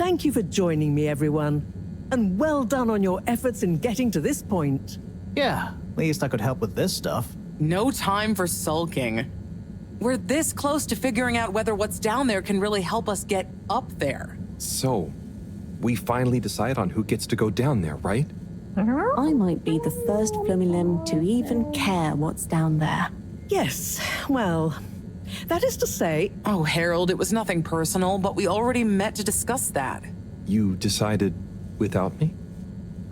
Thank you for joining me, everyone. And well done on your efforts in getting to this point. Yeah, at least I could help with this stuff. No time for sulking. We're this close to figuring out whether what's down there can really help us get up there. So, we finally decide on who gets to go down there, right? I might be the first Flumilim to even care what's down there. Yes, well, that is to say, Oh, Harold, it was nothing personal, but we already met to discuss that. You decided without me?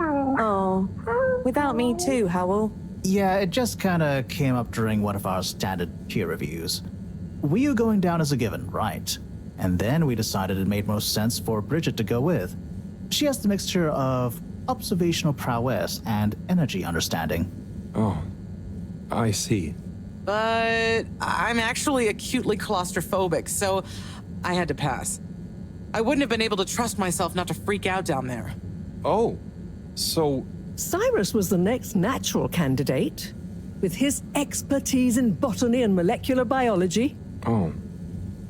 Oh, without me too, Howell. Yeah, it just kinda came up during one of our standard peer reviews. We are going down as a given, right? And then we decided it made most sense for Bridget to go with. She has the mixture of observational prowess and energy understanding. Oh, I see. But I'm actually acutely claustrophobic, so I had to pass. I wouldn't have been able to trust myself not to freak out down there. Oh, so Cyrus was the next natural candidate. With his expertise in botany and molecular biology. Oh,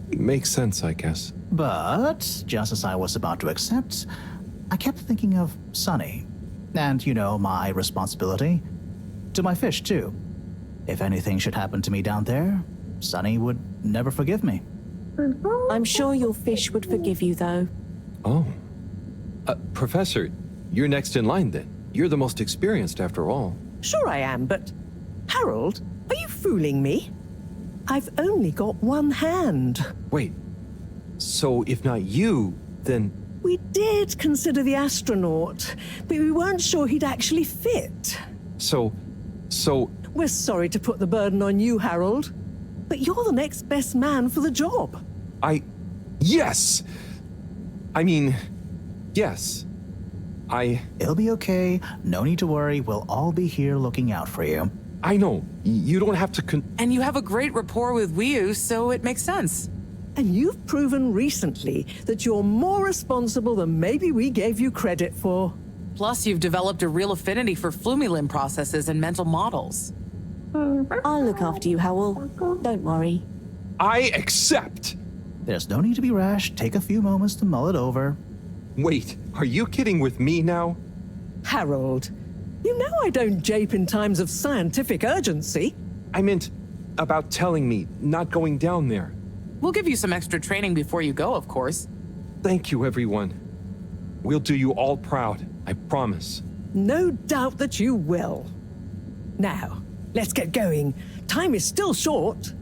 makes sense, I guess. But, just as I was about to accept, I kept thinking of Sunny. And, you know, my responsibility. To my fish, too. If anything should happen to me down there, Sunny would never forgive me. I'm sure your fish would forgive you, though. Oh. Professor, you're next in line then. You're the most experienced after all. Sure I am, but Harold, are you fooling me? I've only got one hand. Wait, so if not you, then... We did consider the astronaut, but we weren't sure he'd actually fit. So... We're sorry to put the burden on you, Harold, but you're the next best man for the job. Yes! I mean, yes. It'll be okay. No need to worry. We'll all be here looking out for you. I know. You don't have to And you have a great rapport with Wiu, so it makes sense. And you've proven recently that you're more responsible than maybe we gave you credit for. Plus, you've developed a real affinity for Flumilim processes and mental models. I'll look after you, Howell. Don't worry. I accept! There's no need to be rash. Take a few moments to mull it over. Wait, are you kidding with me now? Harold, you know I don't jape in times of scientific urgency. I meant about telling me, not going down there. We'll give you some extra training before you go, of course. Thank you, everyone. We'll do you all proud, I promise. No doubt that you will. Now, let's get going. Time is still short.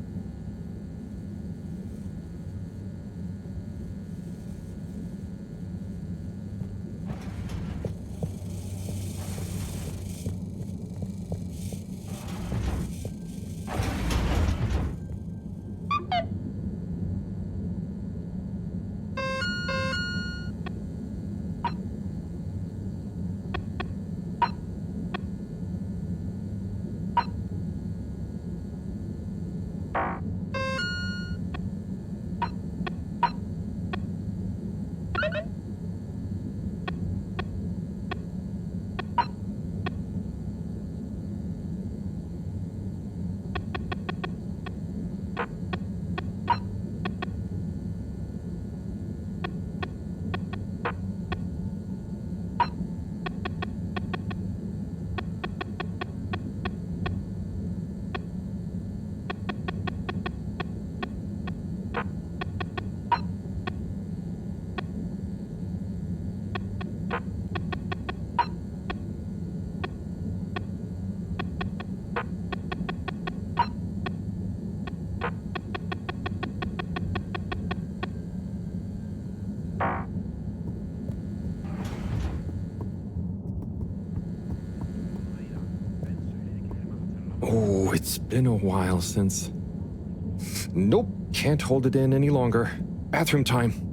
Oh, it's been a while since... Nope, can't hold it in any longer. Bathroom time.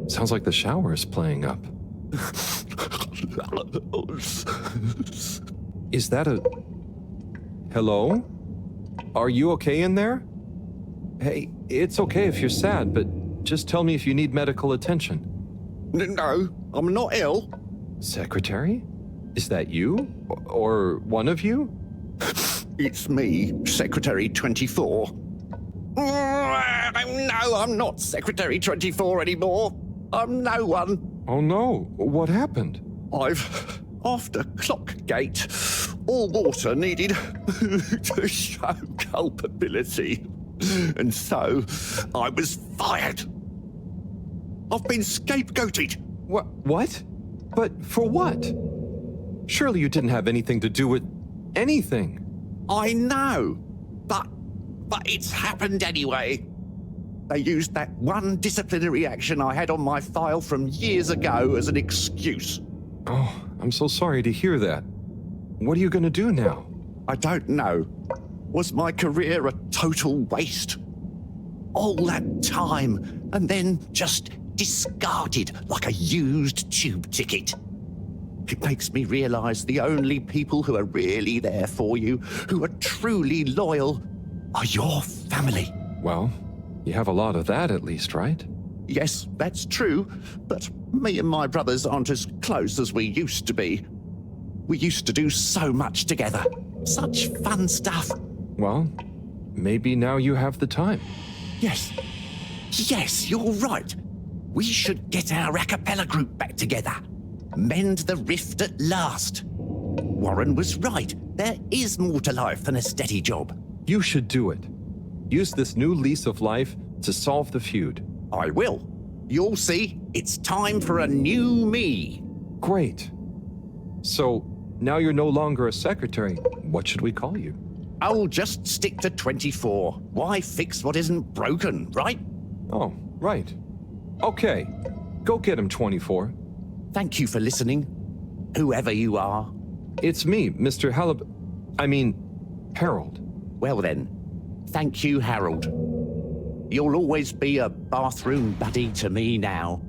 Sounds like the shower is playing up. Is that a... Hello? Are you okay in there? Hey, it's okay if you're sad, but just tell me if you need medical attention. No, I'm not ill. Secretary? Is that you? Or one of you? It's me, Secretary 24. No, I'm not Secretary 24 anymore. I'm no one. Oh no, what happened? After Clockgate, all water needed to show culpability. And so, I was fired. I've been scapegoated. What? But for what? Surely you didn't have anything to do with anything. I know, but it's happened anyway. They used that one disciplinary action I had on my file from years ago as an excuse. Oh, I'm so sorry to hear that. What are you going to do now? I don't know. Was my career a total waste? All that time, and then just discarded like a used tube ticket. It makes me realize the only people who are really there for you, who are truly loyal, are your family. Well, you have a lot of that at least, right? Yes, that's true, but me and my brothers aren't as close as we used to be. We used to do so much together. Such fun stuff. Well, maybe now you have the time. Yes. Yes, you're right. We should get our a cappella group back together. Mend the rift at last. Warren was right. There is more to life than a steady job. You should do it. Use this new lease of life to solve the feud. I will. You'll see, it's time for a new me. Great. So, now you're no longer a secretary. What should we call you? I'll just stick to 24. Why fix what isn't broken, right? Oh, right. Okay. Go get him, 24. Thank you for listening, whoever you are. It's me, Mr. Harold. Well then, thank you, Harold. You'll always be a bathroom buddy to me now.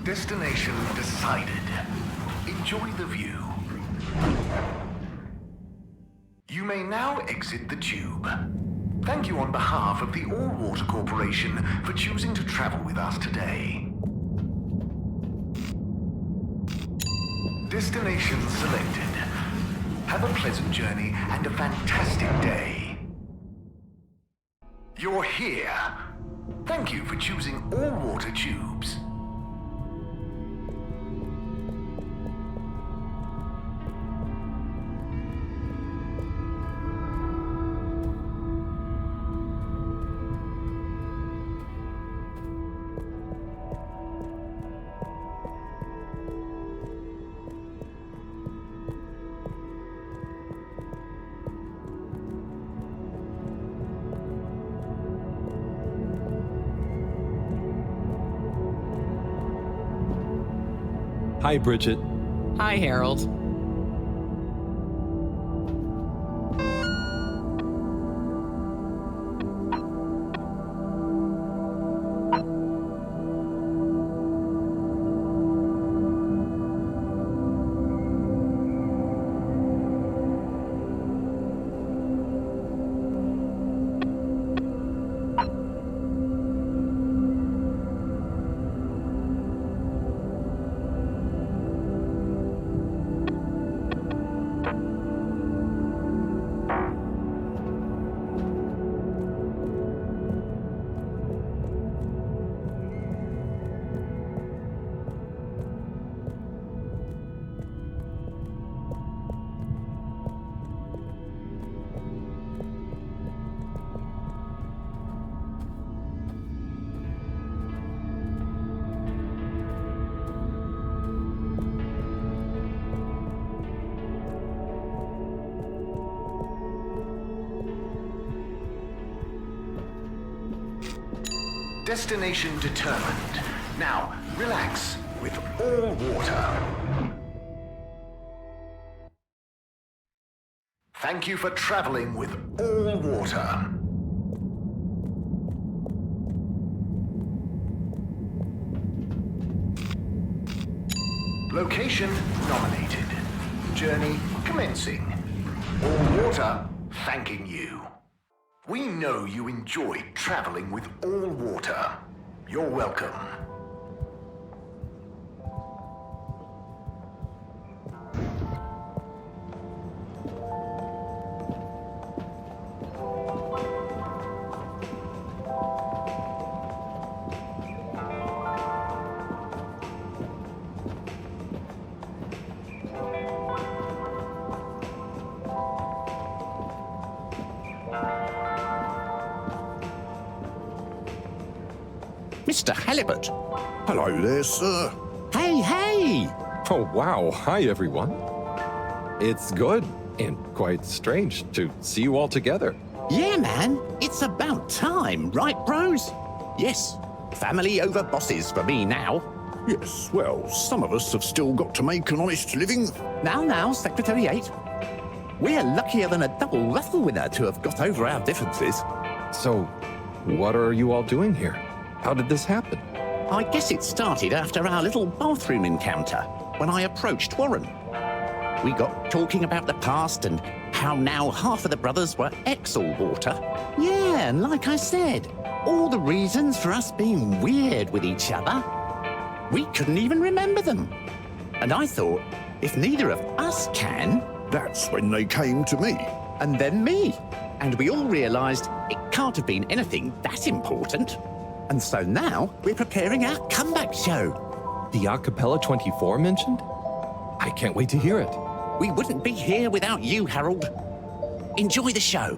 Destination decided. Enjoy the view. You may now exit the tube. Thank you on behalf of the All Water Corporation for choosing to travel with us today. Destination selected. Have a pleasant journey and a fantastic day. You're here. Thank you for choosing All Water Tubes. Hi, Bridget. Hi, Harold. Destination determined. Now, relax with all water. Thank you for traveling with all water. Location nominated. Journey commencing. All water thanking you. We know you enjoyed traveling with all water. You're welcome. Mr. Halibut. Hello there, sir. Hey! Oh, wow. Hi, everyone. It's good and quite strange to see you all together. Yeah, man. It's about time, right, bros? Yes. Family over bosses for me now. Yes, well, some of us have still got to make an honest living. Now, Secretary 8. We're luckier than a double raffle winner to have got over our differences. So, what are you all doing here? How did this happen? I guess it started after our little bathroom encounter, when I approached Warren. We got talking about the past and how now half of the brothers were ex-all-water. Yeah, and like I said, all the reasons for us being weird with each other, we couldn't even remember them. And I thought, if neither of us can... That's when they came to me. And then me. And we all realised it can't have been anything that important. And so now we're preparing our comeback show. The Acapella 24 mentioned? I can't wait to hear it. We wouldn't be here without you, Harold. Enjoy the show.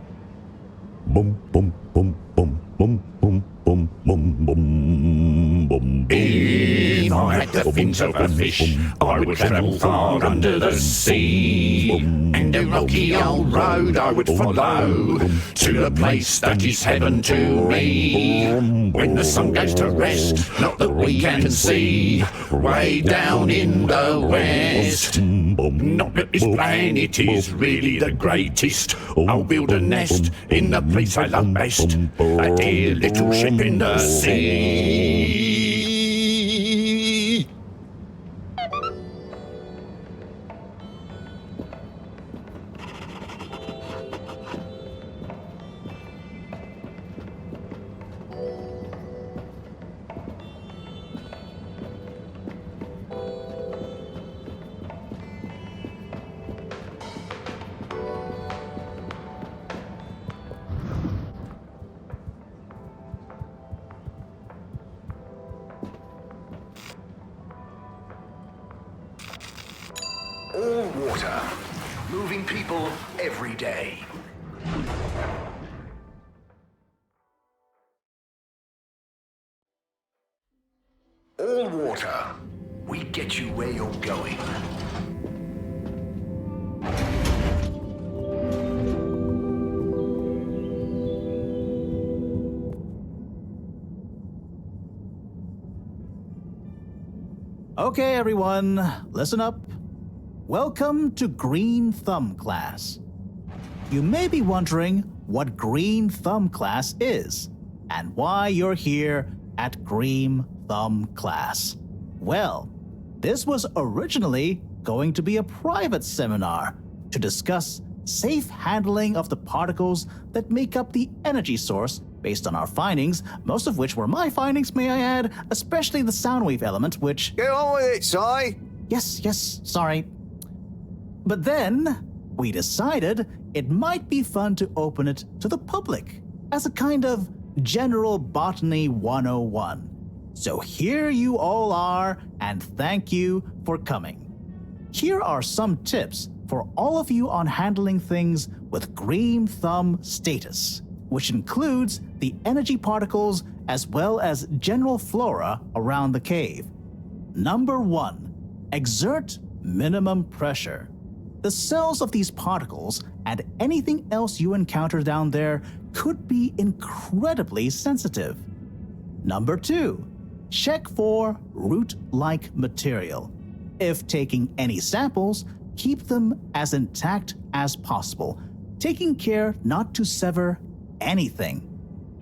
Bum bum bum bum bum bum bum bum bum bum. If I had the fins of a fish, I would travel far under the sea. And the rocky old road I would follow to the place that is heaven to me. When the sun goes to rest, not that we can see, way down in the west. Not that this planet is really the greatest. I'll build a nest in the place I love best, a dear little ship in the sea. All water. Moving people every day. All water. We get you where you're going. Okay, everyone, listen up. Welcome to Green Thumb class. You may be wondering what Green Thumb class is and why you're here at Green Thumb class. Well, this was originally going to be a private seminar to discuss safe handling of the particles that make up the energy source based on our findings, most of which were my findings, may I add, especially the sound wave element, which... Get on with it, Si. Yes, sorry. But then, we decided it might be fun to open it to the public as a kind of general botany 101. So here you all are, and thank you for coming. Here are some tips for all of you on handling things with Green Thumb status, which includes the energy particles as well as general flora around the cave. Number 1, exert minimum pressure. The cells of these particles and anything else you encounter down there could be incredibly sensitive. Number 2, check for root-like material. If taking any samples, keep them as intact as possible, taking care not to sever anything.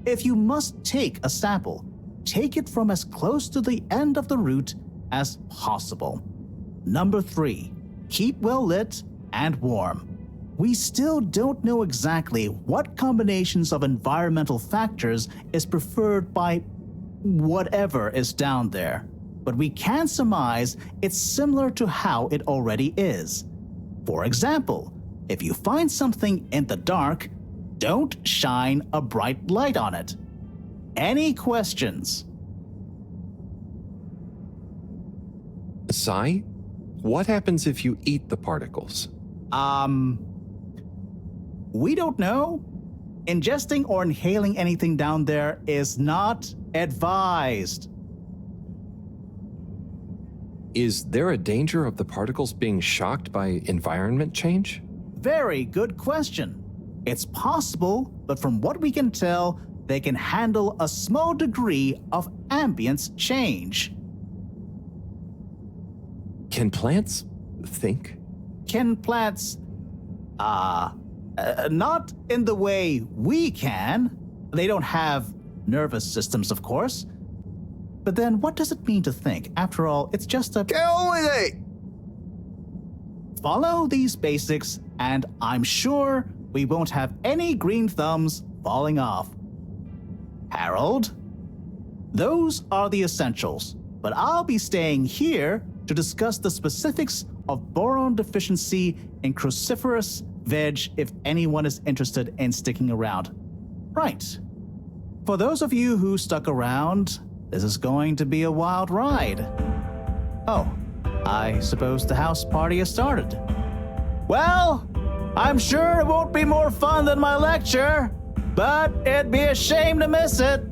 If you must take a sample, take it from as close to the end of the root as possible. Number 3, keep well lit and warm. We still don't know exactly what combinations of environmental factors is preferred by whatever is down there, but we can surmise it's similar to how it already is. For example, if you find something in the dark, don't shine a bright light on it. Any questions? Sai, what happens if you eat the particles? We don't know. Ingesting or inhaling anything down there is not advised. Is there a danger of the particles being shocked by environment change? Very good question. It's possible, but from what we can tell, they can handle a small degree of ambience change. Can plants think? Can plants, not in the way we can. They don't have nervous systems, of course. But then what does it mean to think? After all, it's just a... Get on with it! Follow these basics, and I'm sure we won't have any green thumbs falling off. Harold? Those are the essentials, but I'll be staying here to discuss the specifics of boron deficiency in cruciferous veg if anyone is interested in sticking around. Right. For those of you who stuck around, this is going to be a wild ride. Oh, I suppose the house party has started. Well, I'm sure it won't be more fun than my lecture, but it'd be a shame to miss it.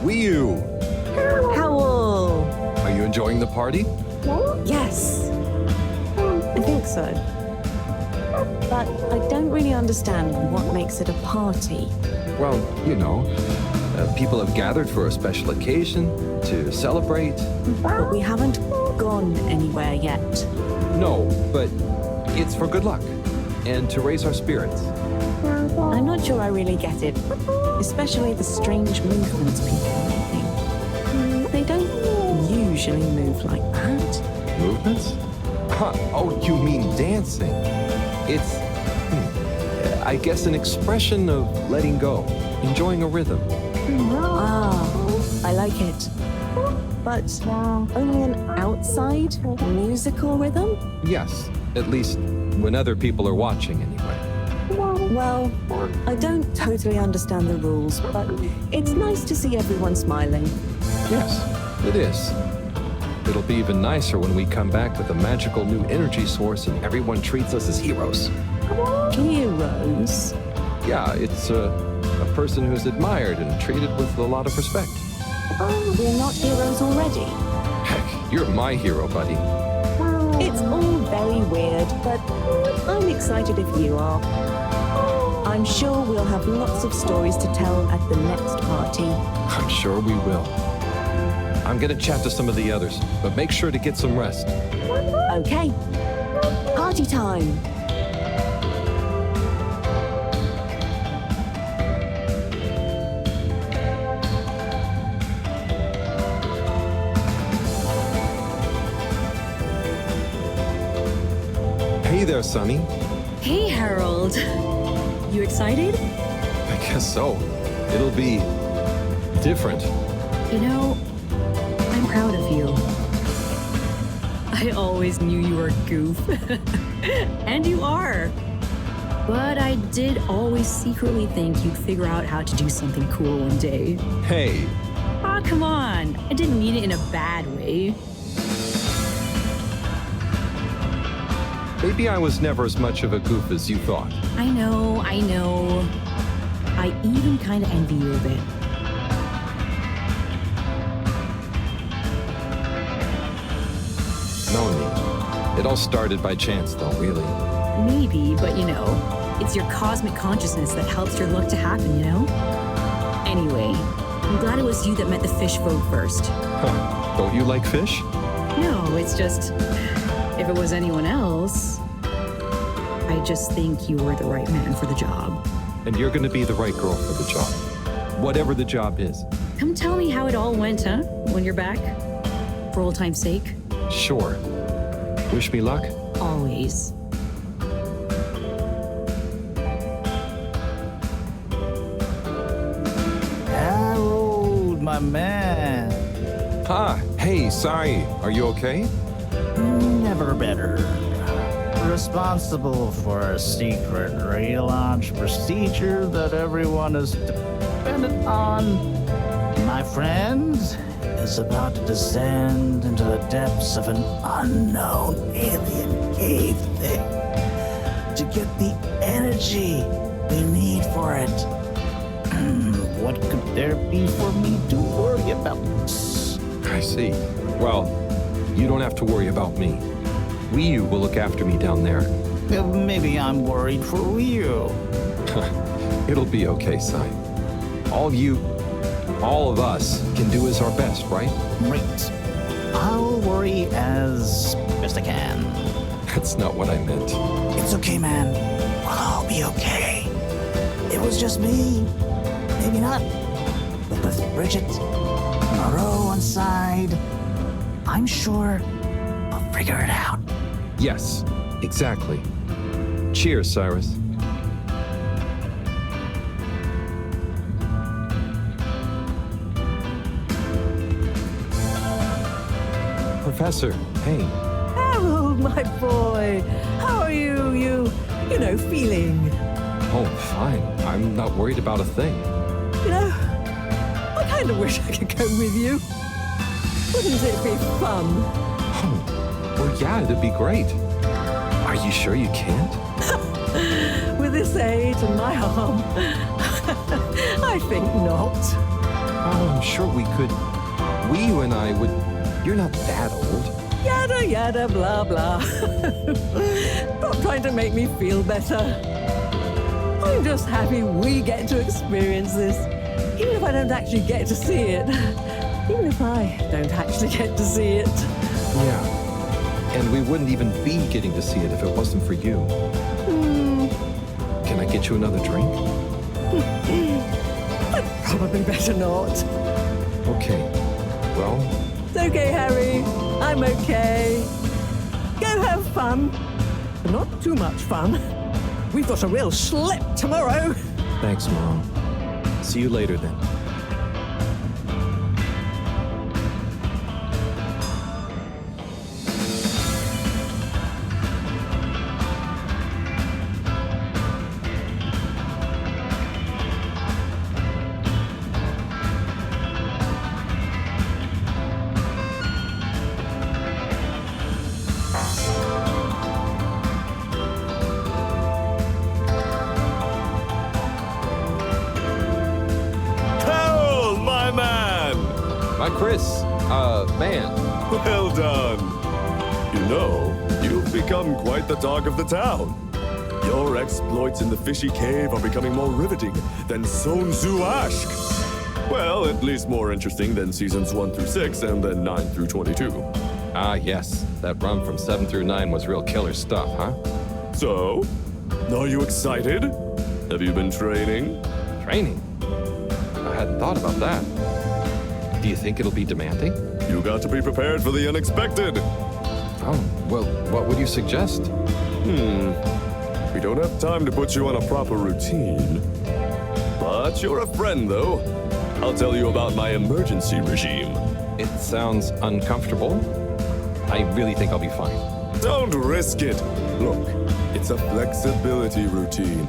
Wee-oo! Howl! Are you enjoying the party? Yes. I think so. But I don't really understand what makes it a party. Well, you know, people have gathered for a special occasion to celebrate. But we haven't gone anywhere yet. No, but it's for good luck and to raise our spirits. I'm not sure I really get it, especially the strange movements people are making. They don't usually move like that. Movements? Huh. Oh, you mean dancing? It's, I guess, an expression of letting go, enjoying a rhythm. Ah, I like it. But only an outside musical rhythm? Yes, at least when other people are watching anyway. Well, I don't totally understand the rules, but it's nice to see everyone smiling. Yes, it is. It'll be even nicer when we come back with a magical new energy source and everyone treats us as heroes. Heroes? Yeah, it's a person who's admired and treated with a lot of respect. We're not heroes already. Heck, you're my hero, buddy. It's all very weird, but I'm excited if you are. I'm sure we'll have lots of stories to tell at the next party. I'm sure we will. I'm gonna chat to some of the others, but make sure to get some rest. Okay. Party time. Hey there, Sonny. Hey, Harold. You excited? I guess so. It'll be different. You know, I'm proud of you. I always knew you were a goof. And you are. But I did always secretly think you'd figure out how to do something cool one day. Hey, Aw, come on. I didn't mean it in a bad way. Maybe I was never as much of a goof as you thought. I know. I even kind of envy you a bit. No need. It all started by chance, though, really. Maybe, but it's your cosmic consciousness that helps your luck to happen, Anyway, I'm glad it was you that met the fish folk first. Huh. Don't you like fish? No, it's just, if it was anyone else, I just think you were the right man for the job. And you're gonna be the right girl for the job. Whatever the job is. Come tell me how it all went, huh? When you're back? For old time's sake? Sure. Wish me luck? Always. Harold, my man. Ah, hey, sorry. Are you okay? Never better. Responsible for a secret relaunch procedure that everyone is dependent on. My friend is about to descend into the depths of an unknown alien cave thing to get the energy we need for it. What could there be for me to worry about? I see. Well, you don't have to worry about me. Ryu will look after me down there. Maybe I'm worried for Ryu. It'll be okay, Sai. All of us can do is our best, right? Great. I'll worry as best I can. That's not what I meant. It's okay, man. We'll all be okay. It was just me. Maybe not. But with Bridget, Moreau on side, I'm sure I'll figure it out. Yes, exactly. Cheers, Cyrus. Professor, hey. Harold, my boy. How are you, feeling? Oh, fine. I'm not worried about a thing. I kind of wish I could go with you. Wouldn't it be fun? Oh, well, yeah, it'd be great. Are you sure you can't? With this age and my arm, I think not. Oh, I'm sure we could. You and I would. You're not that old. Yada, yada, blah, blah. Stop trying to make me feel better. I'm just happy we get to experience this, even if I don't actually get to see it. Even if I don't actually get to see it. Yeah. And we wouldn't even be getting to see it if it wasn't for you. Can I get you another drink? I'd probably better not. Okay. Well... It's okay, Harry. I'm okay. Go have fun. But not too much fun. We've got a real schlep tomorrow. Thanks, Mom. See you later, then. Chris, man. Well done. You know, you've become quite the talk of the town. Your exploits in the fishy cave are becoming more riveting than Sun Tzu Ashk. Well, at least more interesting than seasons 1 through 6 and then 9 through 22. Ah, yes. That run from 7 through 9 was real killer stuff, huh? So, are you excited? Have you been training? Training? I hadn't thought about that. Do you think it'll be demanding? You got to be prepared for the unexpected. Oh, well, what would you suggest? We don't have time to put you on a proper routine. But you're a friend, though. I'll tell you about my emergency regime. It sounds uncomfortable. I really think I'll be fine. Don't risk it. Look, it's a flexibility routine.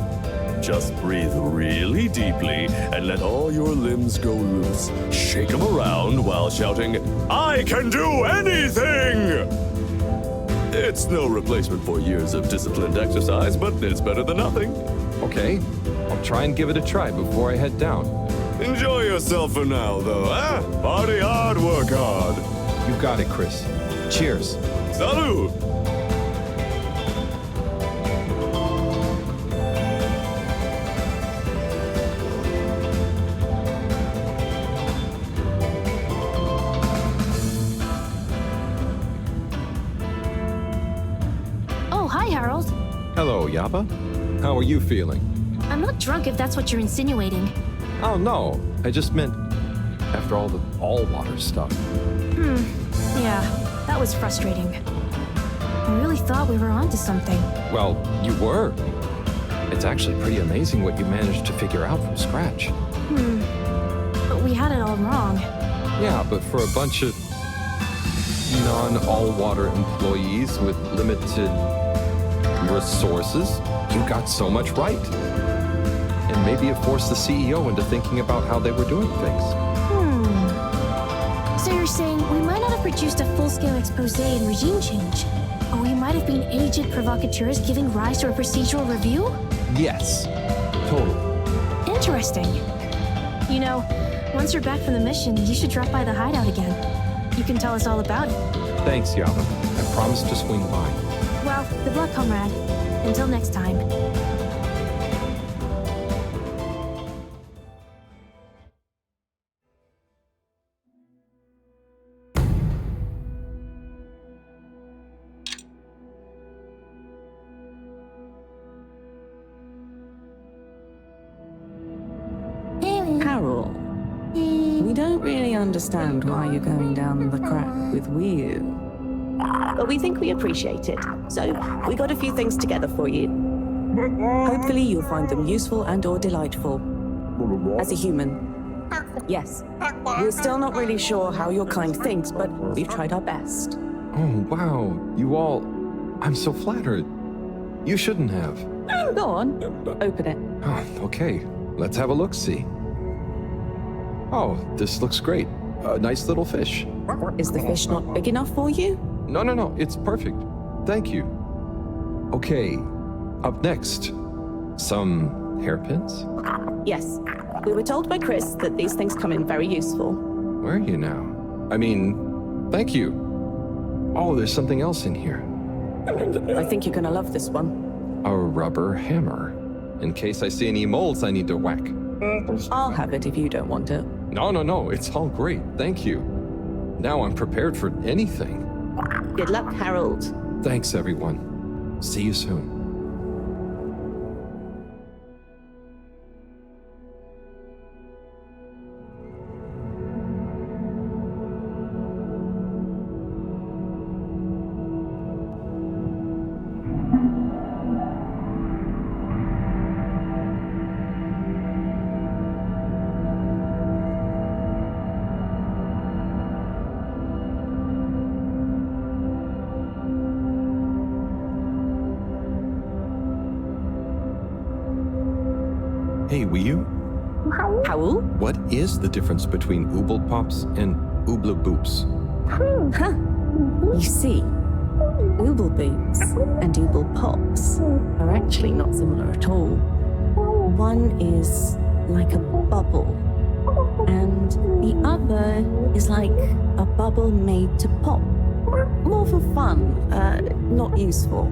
Just breathe really deeply and let all your limbs go loose. Shake them around while shouting, "I can do anything!" It's no replacement for years of disciplined exercise, but it's better than nothing. Okay, I'll try and give it a try before I head down. Enjoy yourself for now, though, eh? Party hard, work hard. You got it, Chris. Cheers. Salud! Oh, hi, Harold. Hello, Yapa. How are you feeling? I'm not drunk if that's what you're insinuating. Oh, no. I just meant after all the all-water stuff. Yeah, that was frustrating. I really thought we were onto something. Well, you were. It's actually pretty amazing what you managed to figure out from scratch. But we had it all wrong. Yeah, but for a bunch of non-all-water employees with limited resources, you got so much right. And maybe it forced the CEO into thinking about how they were doing things. So you're saying we might not have produced a full-scale expose in regime change, or we might have been aged provocateurs giving rise to a procedural review? Yes, totally. Interesting. You know, once you're back from the mission, you should drop by the hideout again. You can tell us all about it. Thanks, Yaba. I promise to swing by. Well, good luck, comrade. Until next time. Carol, we don't really understand why you're going down the crack with Wii. But we think we appreciate it. So we got a few things together for you. Hopefully you'll find them useful and or delightful. As a human. Yes. We're still not really sure how your kind thinks, but we've tried our best. Oh, wow. You all... I'm so flattered. You shouldn't have. Go on. Open it. Oh, okay. Let's have a look-see. Oh, this looks great. A nice little fish. Is the fish not big enough for you? No. It's perfect. Thank you. Okay. Up next. Some hairpins? Yes. We were told by Chris that these things come in very useful. Where are you now? I mean, thank you. Oh, there's something else in here. I think you're gonna love this one. A rubber hammer. In case I see any moles I need to whack. I'll have it if you don't want it. No. It's all great. Thank you. Now I'm prepared for anything. Good luck, Harold. Thanks, everyone. See you soon. Hey, Wiyu, Howl? what is the difference between Ooble Pops and Ooble Boops? You see, Ooble Boots and Ooble Pops are actually not similar at all. One is like a bubble, and the other is like a bubble made to pop. More for fun, not useful.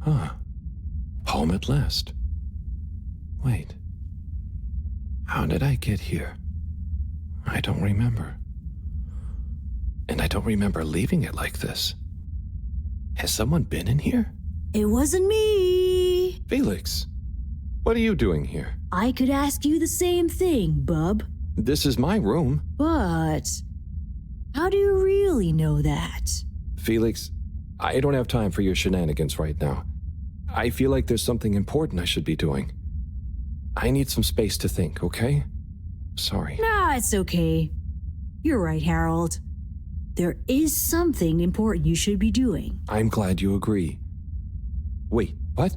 Huh. Home at last. Wait. How did I get here? I don't remember. And I don't remember leaving it like this. Has someone been in here? It wasn't me. Felix, what are you doing here? I could ask you the same thing, bub. This is my room. But how do you really know that? Felix, I don't have time for your shenanigans right now. I feel like there's something important I should be doing. I need some space to think, okay? Sorry. Nah, it's okay. You're right, Harold. There is something important you should be doing. I'm glad you agree. Wait, what?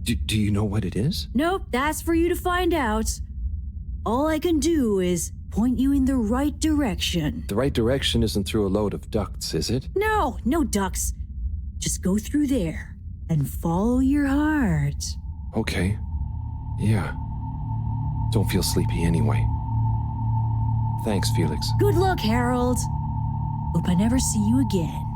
Do you know what it is? Nope, that's for you to find out. All I can do is point you in the right direction. The right direction isn't through a load of ducts, is it? No, no ducks. Just go through there and follow your heart. Okay. Yeah. Don't feel sleepy anyway. Thanks, Felix. Good luck, Harold. Hope I never see you again.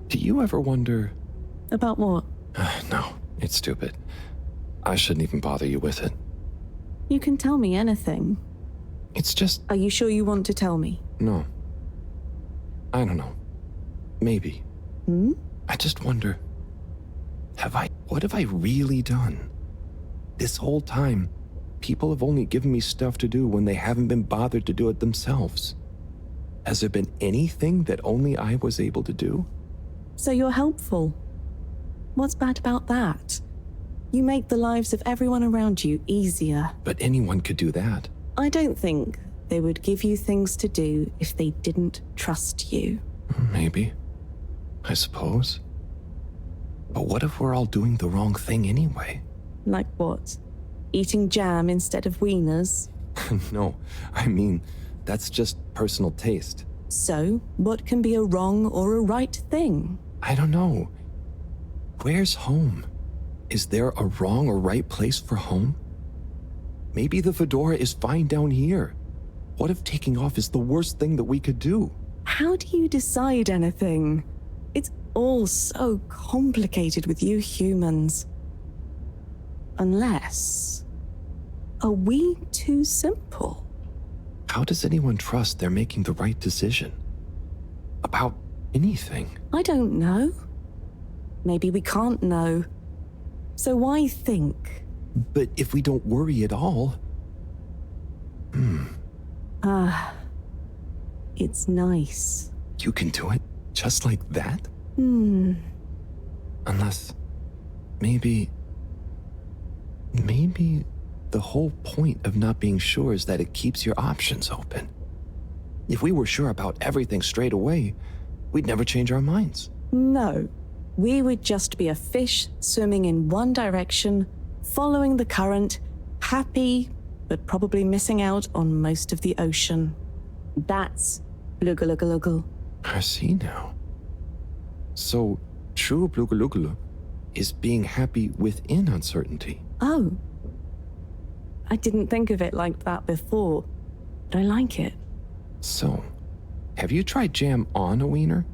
Do you ever wonder... About what? No, it's stupid. I shouldn't even bother you with it. You can tell me anything. It's just... Are you sure you want to tell me? No. I don't know. Maybe. I just wonder... What have I really done? This whole time, people have only given me stuff to do when they haven't been bothered to do it themselves. Has there been anything that only I was able to do? So you're helpful. What's bad about that? You make the lives of everyone around you easier. But anyone could do that. I don't think they would give you things to do if they didn't trust you. Maybe. I suppose. But what if we're all doing the wrong thing anyway? Like what? Eating jam instead of wieners? No, I mean, that's just personal taste. So, what can be a wrong or a right thing? I don't know. Where's home? Is there a wrong or right place for home? Maybe the fedora is fine down here. What if taking off is the worst thing that we could do? How do you decide anything? It's all so complicated with you humans. Unless... Are we too simple? How does anyone trust they're making the right decision? About anything? I don't know. Maybe we can't know. So why think? But if we don't worry at all... It's nice. You can do it just like that? Unless... Maybe the whole point of not being sure is that it keeps your options open. If we were sure about everything straight away, we'd never change our minds. No. We would just be a fish swimming in one direction, following the current, happy, but probably missing out on most of the ocean. That's Blugaluggaluggal. I see now. So, true Blugaluggalu is being happy within uncertainty. Oh. I didn't think of it like that before, but I like it. So, have you tried jam on a wiener?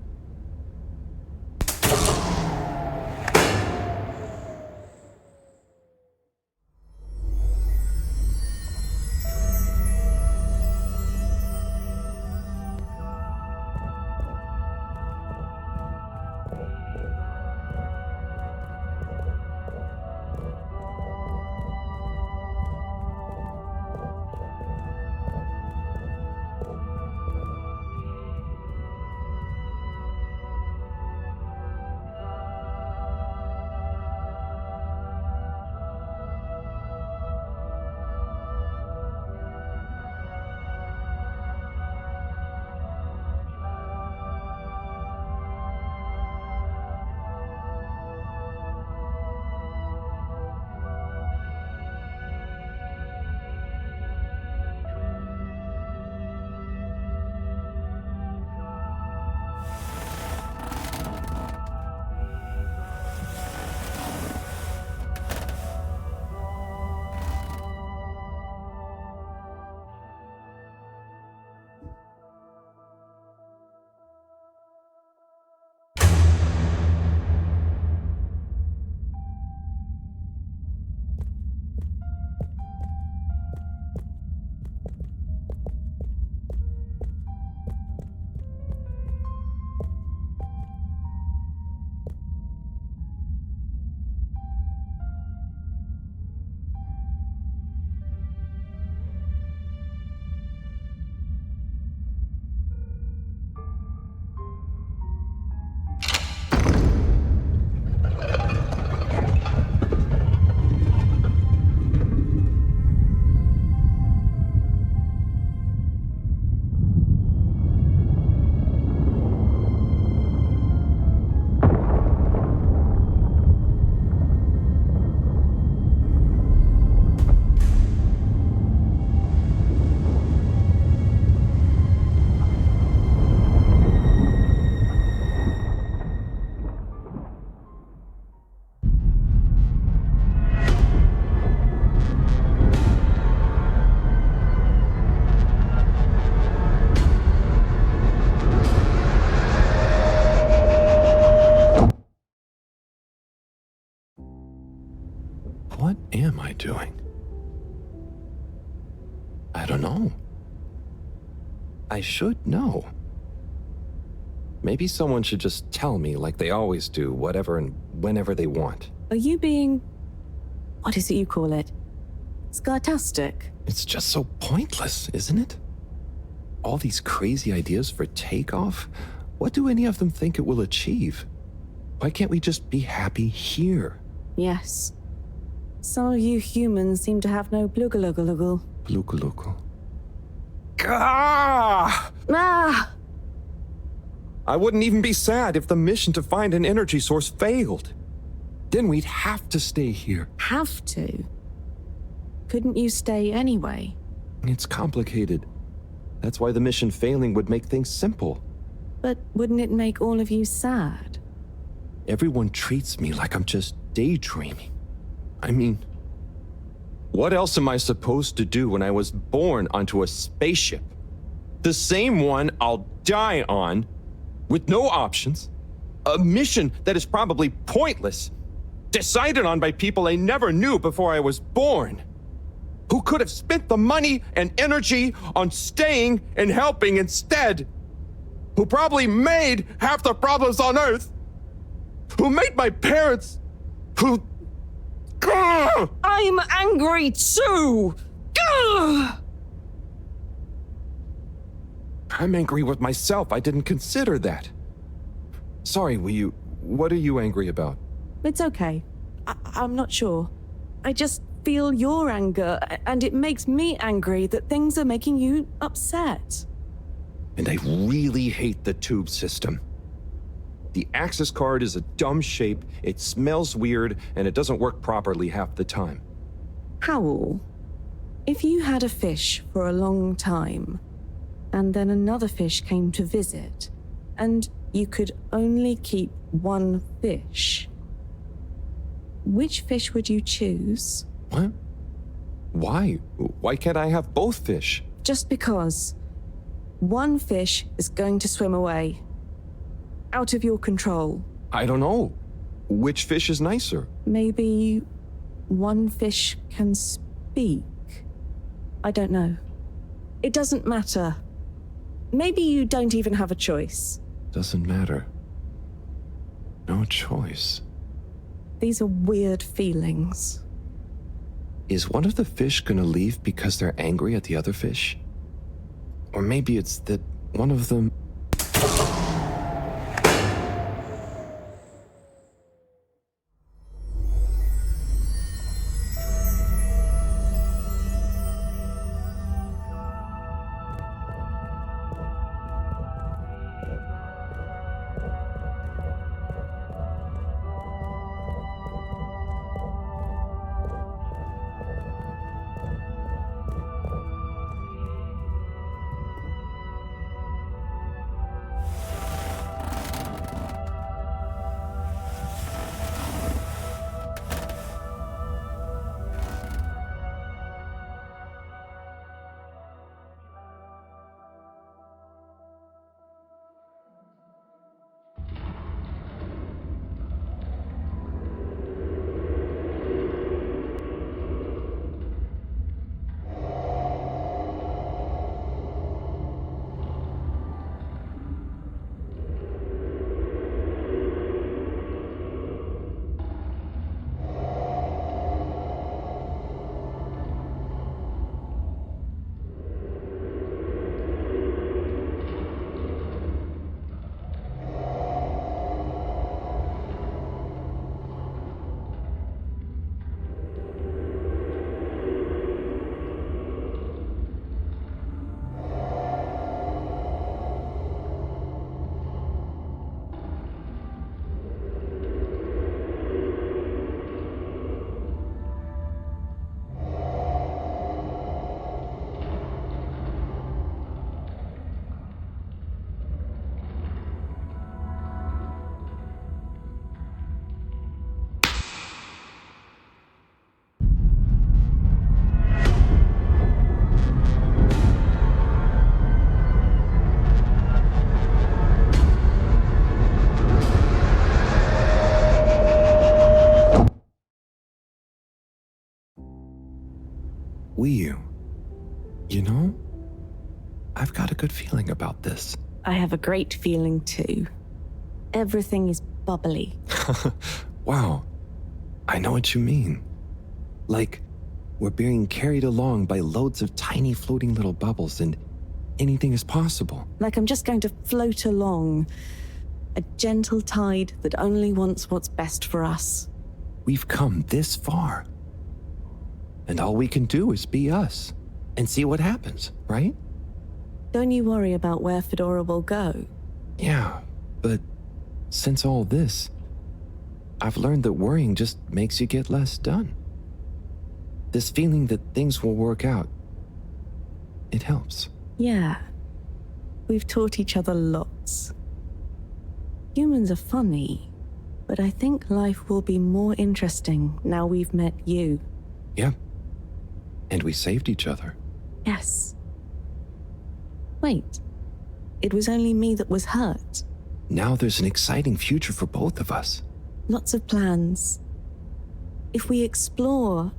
What am I doing? I don't know. I should know. Maybe someone should just tell me like they always do, whatever and whenever they want. Are you being... what is it you call it? Scartastic? It's just so pointless, isn't it? All these crazy ideas for takeoff? What do any of them think it will achieve? Why can't we just be happy here? Yes. Some of you humans seem to have no blugaluggaluggle. Blugaluggal. Gah! Ah! I wouldn't even be sad if the mission to find an energy source failed. Then we'd have to stay here. Have to? Couldn't you stay anyway? It's complicated. That's why the mission failing would make things simple. But wouldn't it make all of you sad? Everyone treats me like I'm just daydreaming. I mean, what else am I supposed to do when I was born onto a spaceship? The same one I'll die on, with no options. A mission that is probably pointless, decided on by people I never knew before I was born. Who could have spent the money and energy on staying and helping instead. Who probably made half the problems on Earth. Who made my parents. Who... Gah! I'm angry too! Gah! I'm angry with myself. I didn't consider that. Sorry, what are you angry about? It's okay. I'm not sure. I just feel your anger, and it makes me angry that things are making you upset. And I really hate the tube system. The access card is a dumb shape, it smells weird, and it doesn't work properly half the time. Howl, if you had a fish for a long time, and then another fish came to visit, and you could only keep one fish, which fish would you choose? What? Why? Why can't I have both fish? Just because. One fish is going to swim away. Out of your control. I don't know. Which fish is nicer? Maybe one fish can speak. I don't know. It doesn't matter. Maybe you don't even have a choice. Doesn't matter. No choice. These are weird feelings. Is one of the fish gonna leave because they're angry at the other fish? Or maybe it's that one of them... Wiyu, you know, I've got a good feeling about this. I have a great feeling too. Everything is bubbly. Wow, I know what you mean. Like, we're being carried along by loads of tiny floating little bubbles and anything is possible. Like I'm just going to float along. A gentle tide that only wants what's best for us. We've come this far. And all we can do is be us and see what happens, right? Don't you worry about where Fedora will go. Yeah, but since all this, I've learned that worrying just makes you get less done. This feeling that things will work out, it helps. Yeah. We've taught each other lots. Humans are funny, but I think life will be more interesting now we've met you. Yeah. And we saved each other. Yes. Wait. It was only me that was hurt. Now there's an exciting future for both of us. Lots of plans. If we explore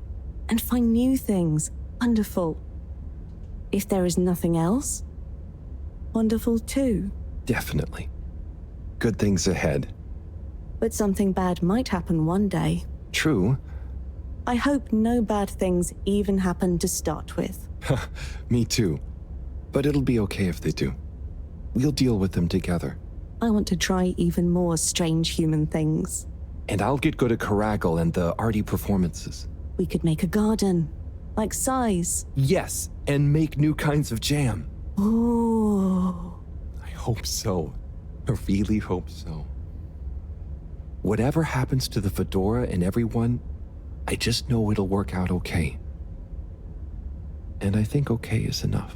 and find new things, wonderful. If there is nothing else, wonderful too. Definitely. Good things ahead. But something bad might happen one day. True. I hope no bad things even happen to start with. Me too. But it'll be okay if they do. We'll deal with them together. I want to try even more strange human things. And I'll get good at Caragal and the arty performances. We could make a garden, like Sai's. Yes, and make new kinds of jam. Oh. I hope so. I really hope so. Whatever happens to the Fedora and everyone, I just know it'll work out okay. And I think okay is enough.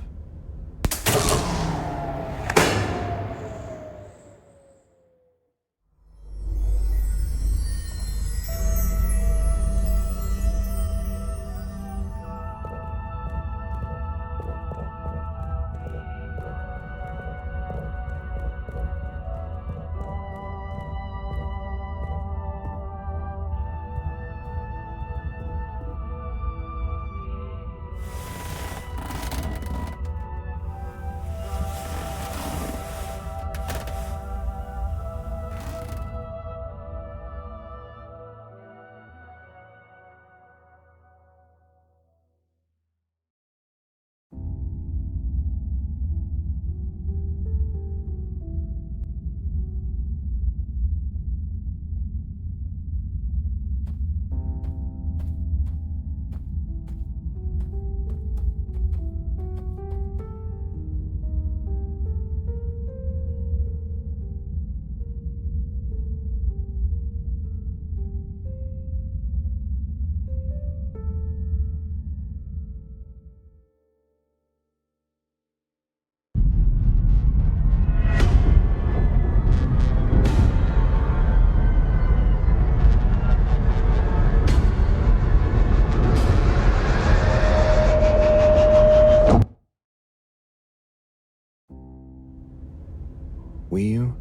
Wiyu,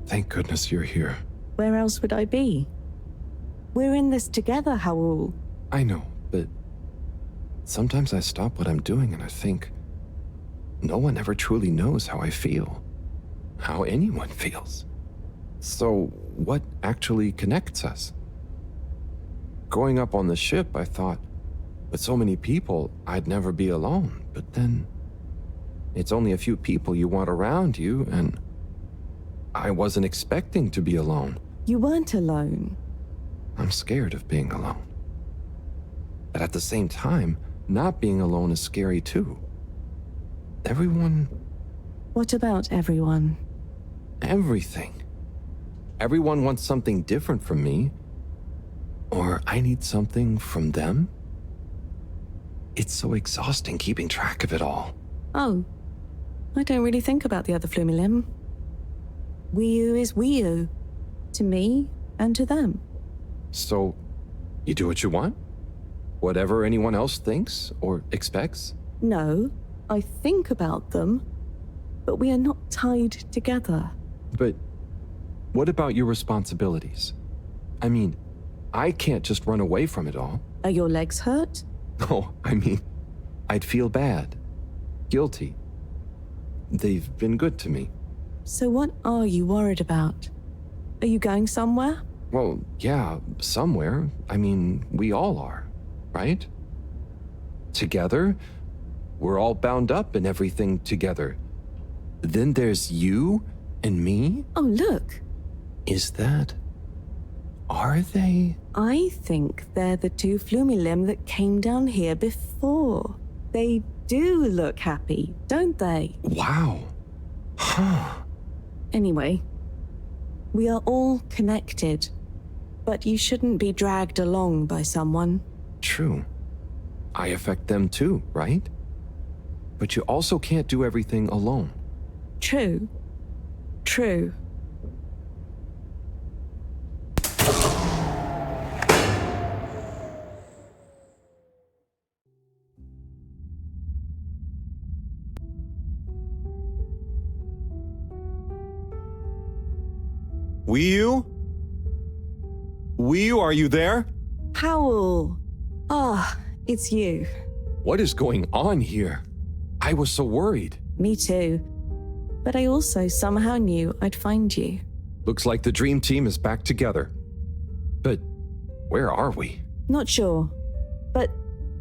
thank goodness you're here. Where else would I be? We're in this together, Howell. I know, but sometimes I stop what I'm doing and I think, no one ever truly knows how I feel, how anyone feels. So what actually connects us? Growing up on the ship, I thought, with so many people, I'd never be alone, but then it's only a few people you want around you, and I wasn't expecting to be alone. You weren't alone. I'm scared of being alone. But at the same time, not being alone is scary too. Everyone... What about everyone? Everything. Everyone wants something different from me. Or I need something from them. It's so exhausting keeping track of it all. Oh. I don't really think about the other Flumilim. Wiyu is Wiyu. To me and to them. So, you do what you want? Whatever anyone else thinks or expects? No, I think about them, but we are not tied together. But what about your responsibilities? I mean, I can't just run away from it all. Are your legs hurt? Oh, I mean, I'd feel bad. Guilty. They've been good to me. So what are you worried about? Are you going somewhere? Well, yeah, somewhere. I mean, we all are, right? Together, we're all bound up in everything together. Then there's you and me? Oh, look. Is that... Are they? I think they're the two Flumilim that came down here before. They do look happy, don't they? Wow. Huh. Anyway, we are all connected, but you shouldn't be dragged along by someone. True. I affect them too, right? But you also can't do everything alone. True. True. Wiyu? Wiyu, are you there? Powell! Ah, it's you. What is going on here? I was so worried. Me too. But I also somehow knew I'd find you. Looks like the dream team is back together. But where are we? Not sure, but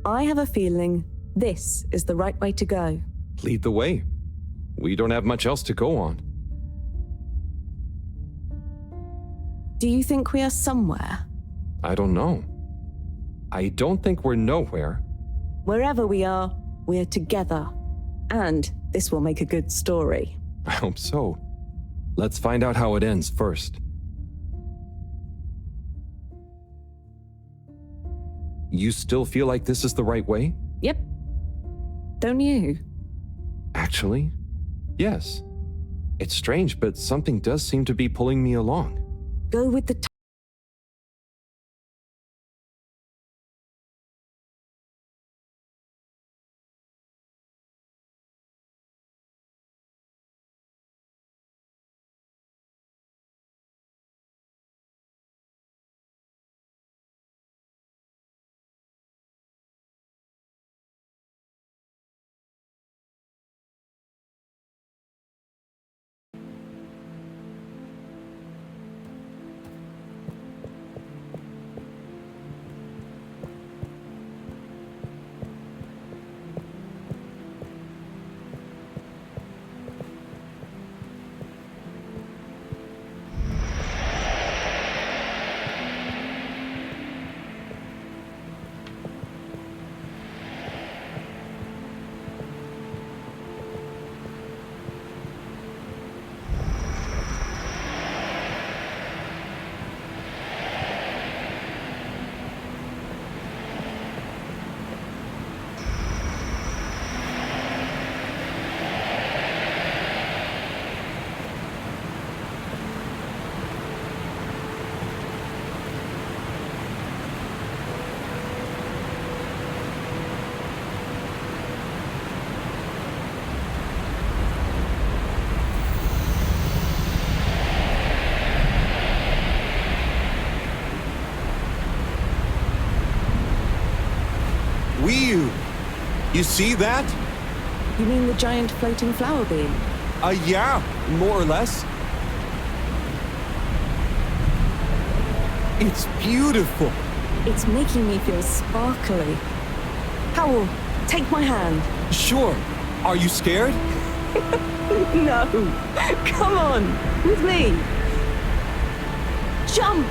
I have a feeling this is the right way to go. Lead the way. We don't have much else to go on. Do you think we are somewhere? I don't know. I don't think we're nowhere. Wherever we are, we're together. And this will make a good story. I hope so. Let's find out how it ends first. You still feel like this is the right way? Yep. Don't you? Actually, yes. It's strange, but something does seem to be pulling me along. Go with the Wiyu! You see that? You mean the giant floating flower beam? Yeah, more or less. It's beautiful. It's making me feel sparkly. Powell, take my hand. Sure. Are you scared? No. Come on, with me. Jump!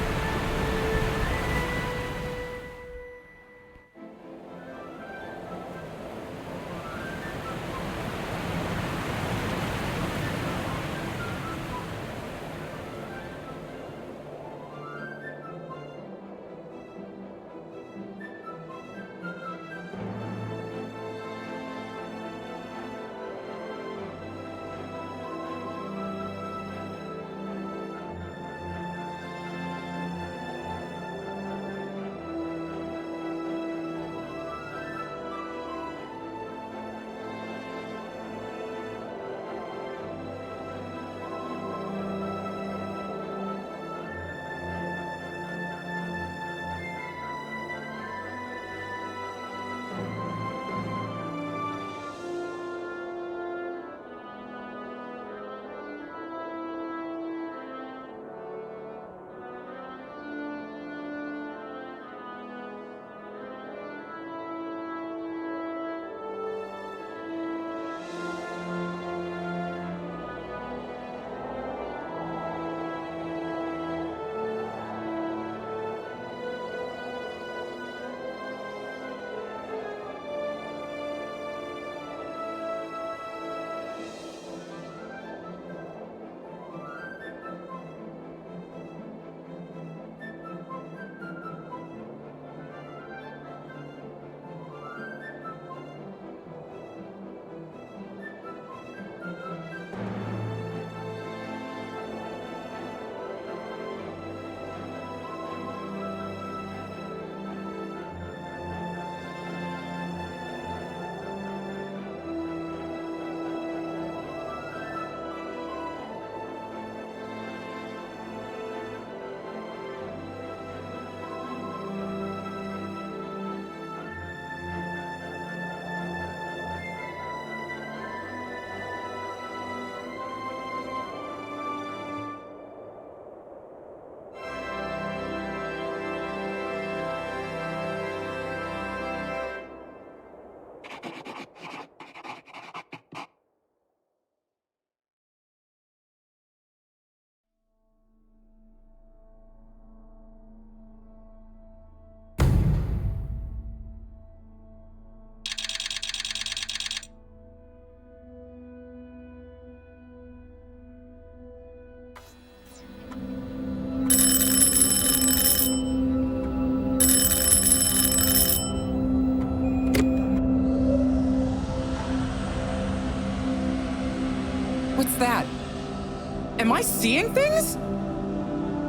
I seeing things?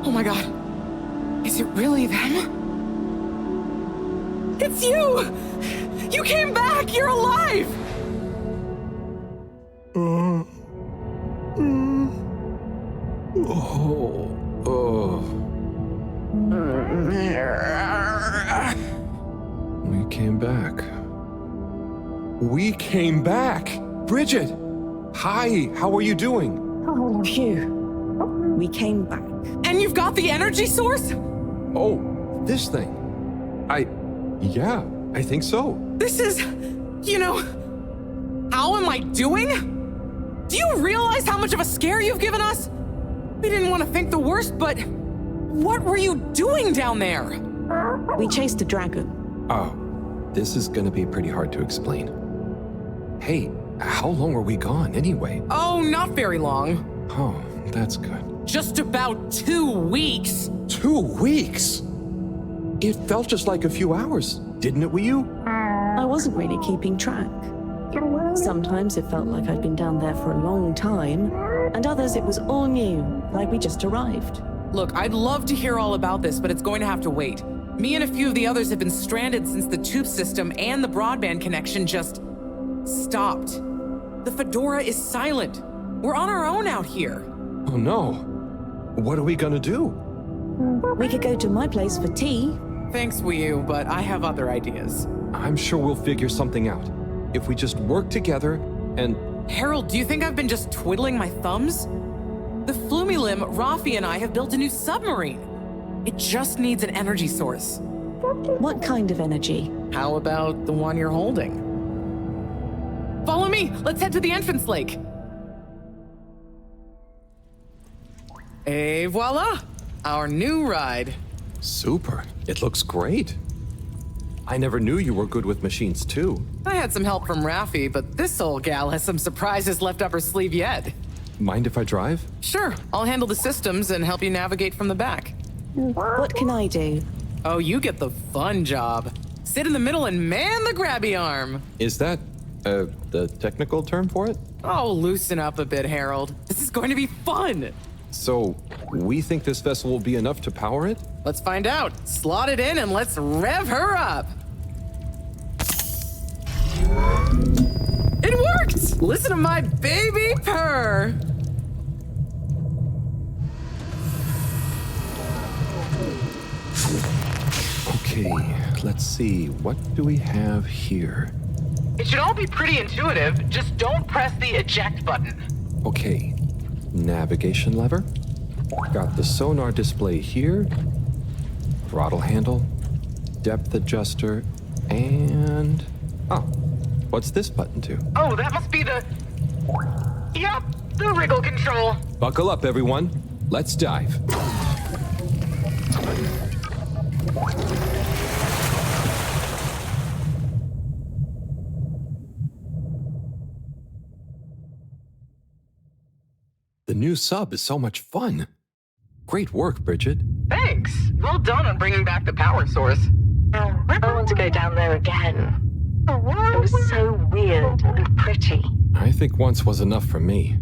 Oh my god. Is it really them? It's you! You came back! You're alive! We came back. We came back! Bridget! Hi, how are you doing? Phew. We came back. And you've got the energy source? Oh, this thing. Yeah, I think so. This is, how am I doing? Do you realize how much of a scare you've given us? We didn't want to think the worst, but what were you doing down there? We chased a dragon. Oh, this is gonna be pretty hard to explain. Hey, how long were we gone anyway? Oh, not very long. Oh, that's good. Just about 2 weeks. 2 weeks? It felt just like a few hours, didn't it, Wii? I wasn't really keeping track. Sometimes it felt like I'd been down there for a long time, and others it was all new, like we just arrived. Look, I'd love to hear all about this, but it's going to have to wait. Me and a few of the others have been stranded since the tube system and the broadband connection just stopped. The Fedora is silent. We're on our own out here. Oh no. What are we gonna do? We could go to my place for tea. Thanks, Wii U, but I have other ideas. I'm sure we'll figure something out. If we just work together and... Harold, do you think I've been just twiddling my thumbs? The Flumilim, Rafi, and I have built a new submarine. It just needs an energy source. What kind of energy? How about the one you're holding? Follow me! Let's head to the entrance lake. Et voila! Our new ride. Super. It looks great. I never knew you were good with machines too. I had some help from Rafi, but this old gal has some surprises left up her sleeve yet. Mind if I drive? Sure, I'll handle the systems and help you navigate from the back. What can I do? Oh, you get the fun job. Sit in the middle and man the grabby arm. Is that, the technical term for it? Oh, loosen up a bit, Harold. This is going to be fun. So, we think this vessel will be enough to power it? Let's find out. Slot it in and let's rev her up. It worked! Listen to my baby purr. Okay, let's see. What do we have here? It should all be pretty intuitive. Just don't press the eject button. Okay, navigation lever. Got the sonar display here. Throttle handle. Depth adjuster. And... oh, what's this button do? Oh, that must be the... Yep, the wriggle control. Buckle up, everyone. Let's dive. The new sub is so much fun. Great work, Bridget. Thanks. Well done on bringing back the power source. I want to go down there again. It was so weird and pretty. I think once was enough for me.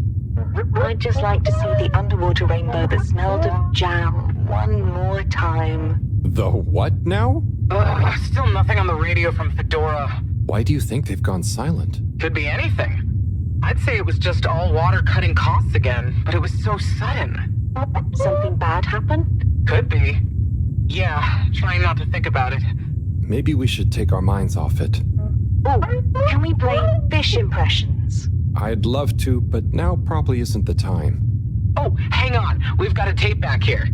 I'd just like to see the underwater rainbow that smelled of jam one more time. The what now? Still nothing on the radio from Fedora. Why do you think they've gone silent? Could be anything. I'd say it was just all water cutting costs again, but it was so sudden. Something bad happened? Could be. Yeah, trying not to think about it. Maybe we should take our minds off it. Oh, can we play fish impressions? I'd love to, but now probably isn't the time. Oh, hang on. We've got a tape back here.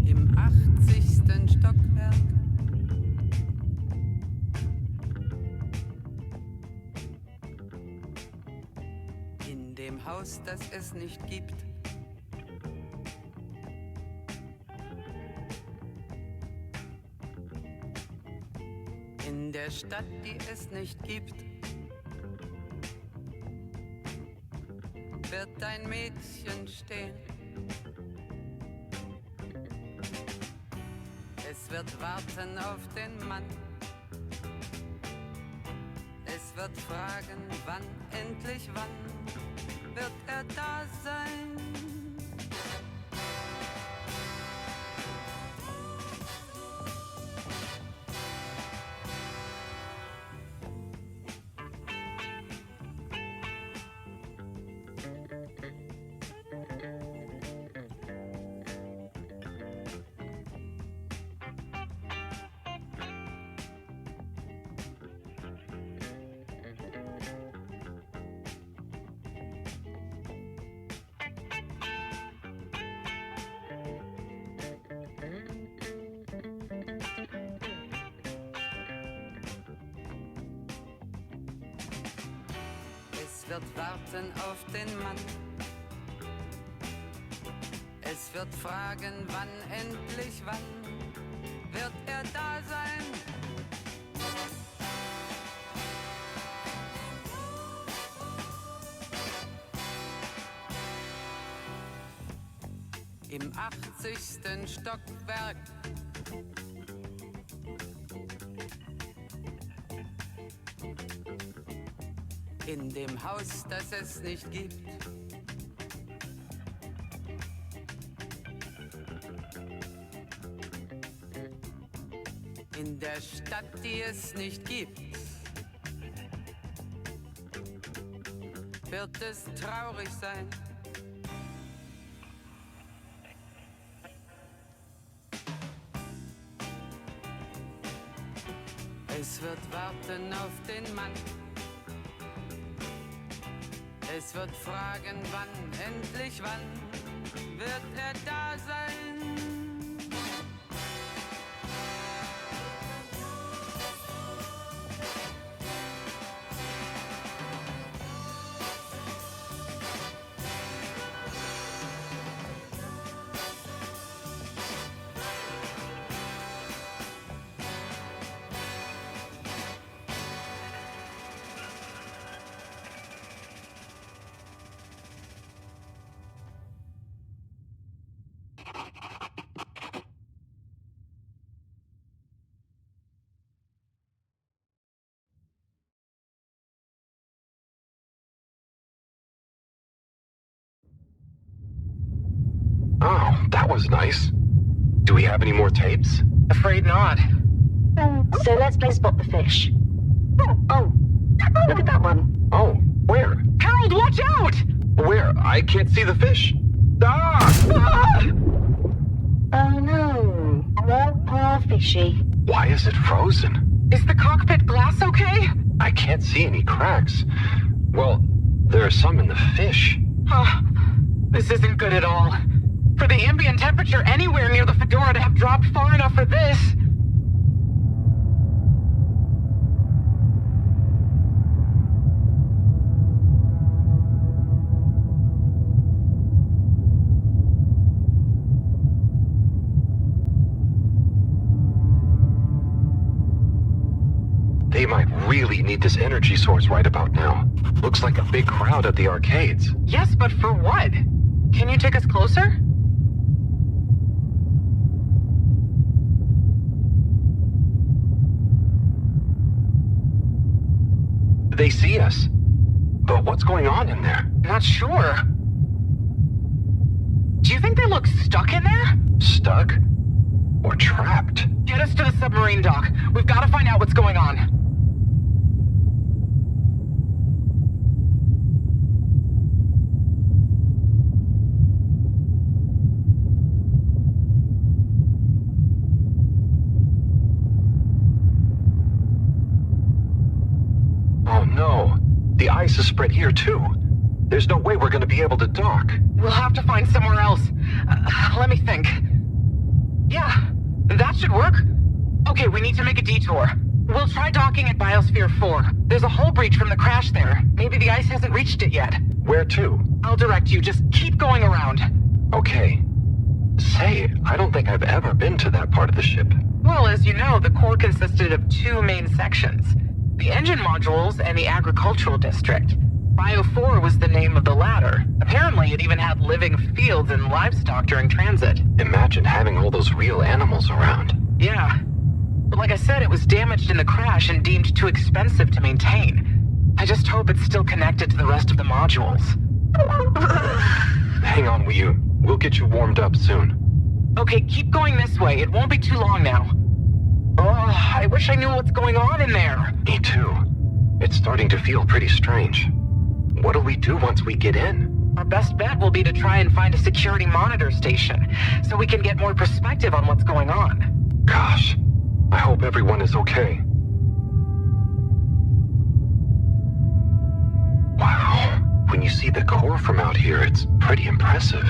Im 80. Stockwerk. In dem Haus, das es nicht gibt. In der Stadt, die es nicht gibt. Wird ein Mädchen stehen. Es wird warten auf den Mann. Es wird fragen, wann, endlich wann wird er da sein? Es wird warten auf den Mann. Es wird fragen, wann, endlich wann wird er da sein? Im 80. Stockwerk. In dem Haus, das es nicht gibt. In der Stadt, die es nicht gibt. Wird es traurig sein. Es wird warten auf den Mann. Es wird fragen, wann, endlich wann wird er da sein? Oh, that was nice. Do we have any more tapes? Afraid not. So let's play Spot the Fish. Oh, look at that one. Oh, where? Harold, watch out! Where? I can't see the fish. Ah! Ah! Oh no, poor fishy. Why is it frozen? Is the cockpit glass okay? I can't see any cracks. Well, there are some in the fish. Oh, this isn't good at all. For the ambient temperature anywhere near the Fedora to have dropped far enough for this. They might really need this energy source right about now. Looks like a big crowd at the arcades. Yes, but for what? Can you take us closer? They see us. But what's going on in there? Not sure. Do you think they look stuck in there? Stuck? Or trapped? Get us to the submarine dock. We've got to find out what's going on. Oh no. The ice is spread here too. There's no way we're gonna be able to dock. We'll have to find somewhere else. Let me think. Yeah, that should work. Okay, we need to make a detour. We'll try docking at Biosphere 4. There's a hull breach from the crash there. Maybe the ice hasn't reached it yet. Where to? I'll direct you. Just keep going around. Okay. Say, I don't think I've ever been to that part of the ship. Well, as you know, the core consisted of two main sections. The engine modules and the agricultural district. Bio 4 was the name of the ladder. Apparently, it even had living fields and livestock during transit. Imagine having all those real animals around. Yeah. But like I said, it was damaged in the crash and deemed too expensive to maintain. I just hope it's still connected to the rest of the modules. Hang on, Wii. We'll get you warmed up soon. Okay, keep going this way. It won't be too long now. Oh, I wish I knew what's going on in there. Me too. It's starting to feel pretty strange. What'll we do once we get in? Our best bet will be to try and find a security monitor station, so we can get more perspective on what's going on. Gosh, I hope everyone is okay. Wow, when you see the core from out here, it's pretty impressive.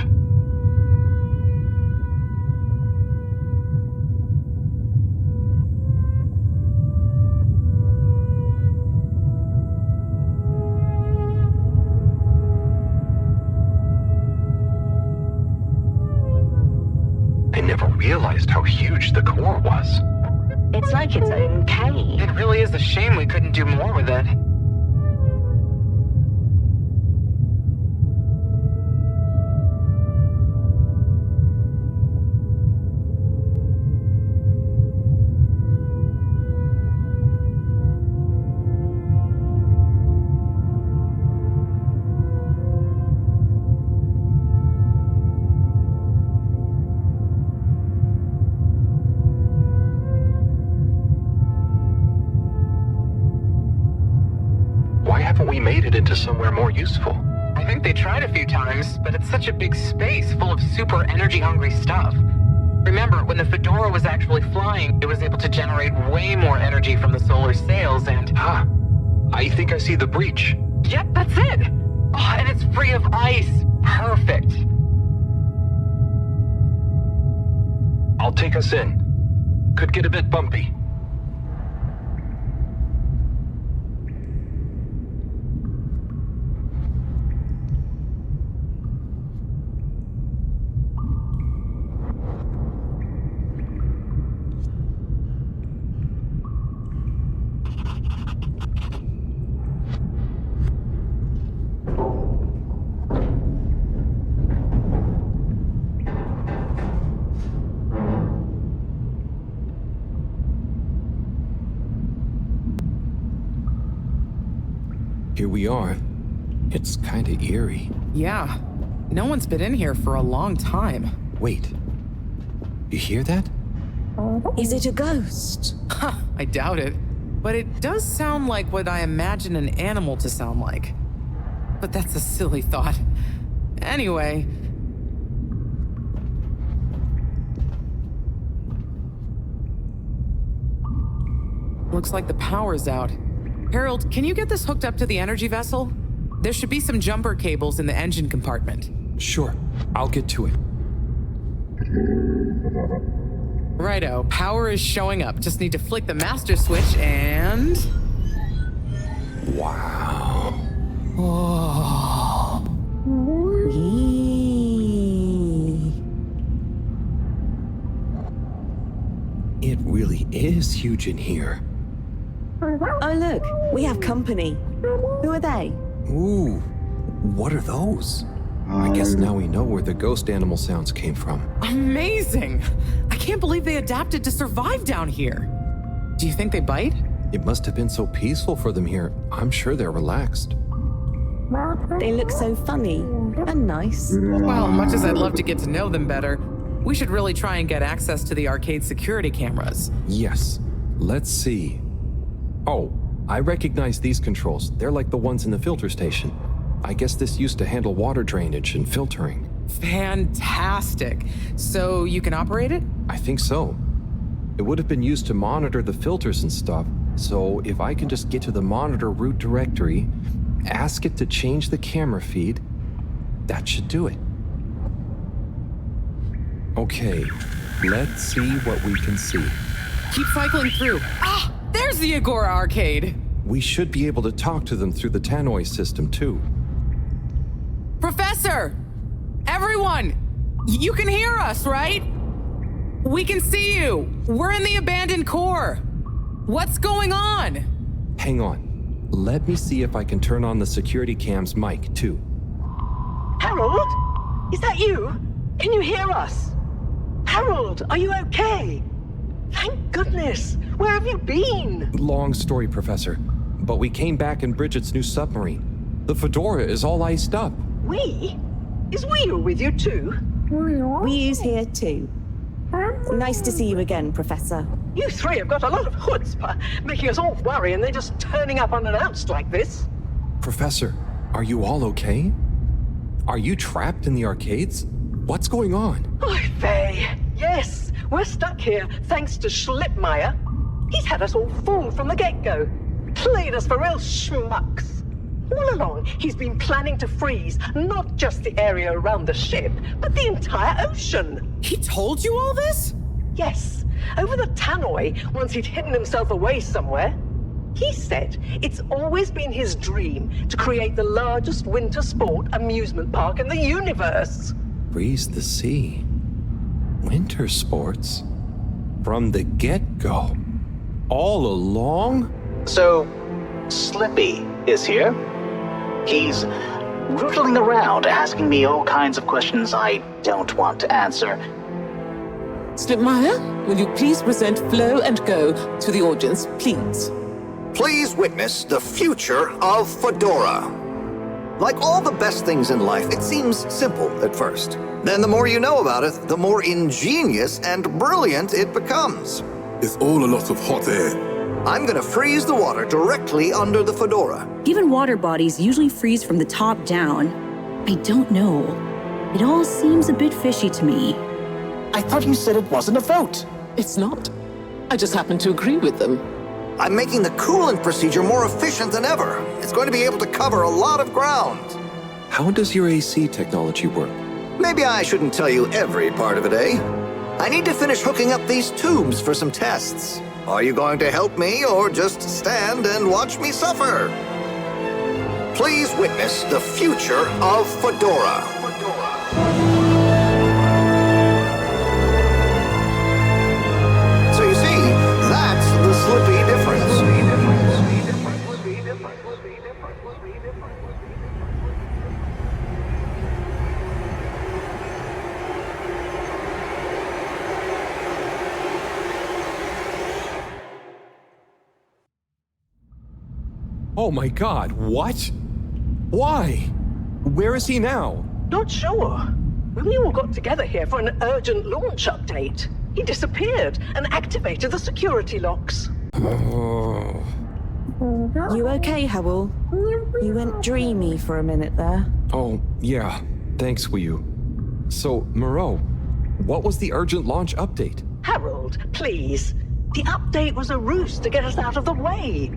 I never realized how huge the core was. It's like its own cave. It really is a shame we couldn't do more with it. We made it into somewhere more useful. I think they tried a few times, but it's such a big space full of super energy-hungry stuff. Remember, when the Fedora was actually flying, it was able to generate way more energy from the solar sails and... Ah, I think I see the breach. Yep, that's it! Oh, and it's free of ice. Perfect. I'll take us in. Could get a bit bumpy. Here we are. It's kinda eerie. Yeah. No one's been in here for a long time. Wait. You hear that? Is it a ghost? Huh, I doubt it. But it does sound like what I imagine an animal to sound like. But that's a silly thought. Anyway. Looks like the power's out. Harold, can you get this hooked up to the energy vessel? There should be some jumper cables in the engine compartment. Sure, I'll get to it. Righto, power is showing up. Just need to flick the master switch and... Wow. Oh. It really is huge in here. Oh, look, we have company. Who are they? Ooh, what are those? I guess now we know where the ghost animal sounds came from. Amazing! I can't believe they adapted to survive down here. Do you think they bite? It must have been so peaceful for them here. I'm sure they're relaxed. They look so funny and nice. Well, much as I'd love to get to know them better, we should really try and get access to the arcade security cameras. Yes. Let's see. Oh, I recognize these controls. They're like the ones in the filter station. I guess this used to handle water drainage and filtering. Fantastic. So you can operate it? I think so. It would have been used to monitor the filters and stuff. So if I can just get to the monitor root directory, ask it to change the camera feed, that should do it. Okay, let's see what we can see. Keep cycling through. Ah, there's the Agora arcade. We should be able to talk to them through the tannoy system too. Professor! Everyone! You can hear us, right? We can see you. We're in the abandoned core. What's going on? Hang on. Let me see if I can turn on the security cam's mic, too. Harold? Is that you? Can you hear us? Harold, are you okay? Thank goodness. Where have you been? Long story, Professor. But we came back in Bridget's new submarine. The Fedora is all iced up. We? Is Wheel with you too? We's here too. Nice to see you again, Professor. You three have got a lot of chutzpah, making us all worry and they're just turning up unannounced like this. Professor, are you all okay? Are you trapped in the arcades? What's going on? Oy vey. Yes, we're stuck here thanks to Schlipmeyer. He's had us all fooled from the get-go. Played us for real schmucks. All along, he's been planning to freeze not just the area around the ship, but the entire ocean. He told you all this? Yes, over the tannoy, once he'd hidden himself away somewhere. He said it's always been his dream to create the largest winter sport amusement park in the universe. Freeze the sea. Winter sports? From the get-go? All along? So, Slippy is here. He's rootling around, asking me all kinds of questions I don't want to answer. Slipmeyer, will you please present Flow and Go to the audience, please? Please witness the future of Fedora. Like all the best things in life, it seems simple at first. Then the more you know about it, the more ingenious and brilliant it becomes. It's all a lot of hot air. I'm gonna freeze the water directly under the Fedora. Even water bodies usually freeze from the top down. I don't know. It all seems a bit fishy to me. I thought you said it wasn't a vote. It's not. I just happen to agree with them. I'm making the coolant procedure more efficient than ever. It's going to be able to cover a lot of ground. How does your AC technology work? Maybe I shouldn't tell you every part of it, eh? I need to finish hooking up these tubes for some tests. Are you going to help me or just stand and watch me suffer? Please witness the future of Fedora. So you see, that's the Slippy difference. Oh my God, what? Why? Where is he now? Not sure. We all got together here for an urgent launch update. He disappeared and activated the security locks. You okay, Howell? You went dreamy for a minute there. Oh, yeah. Thanks, Wii. So, Moreau, what was the urgent launch update? Harold, please. The update was a ruse to get us out of the way.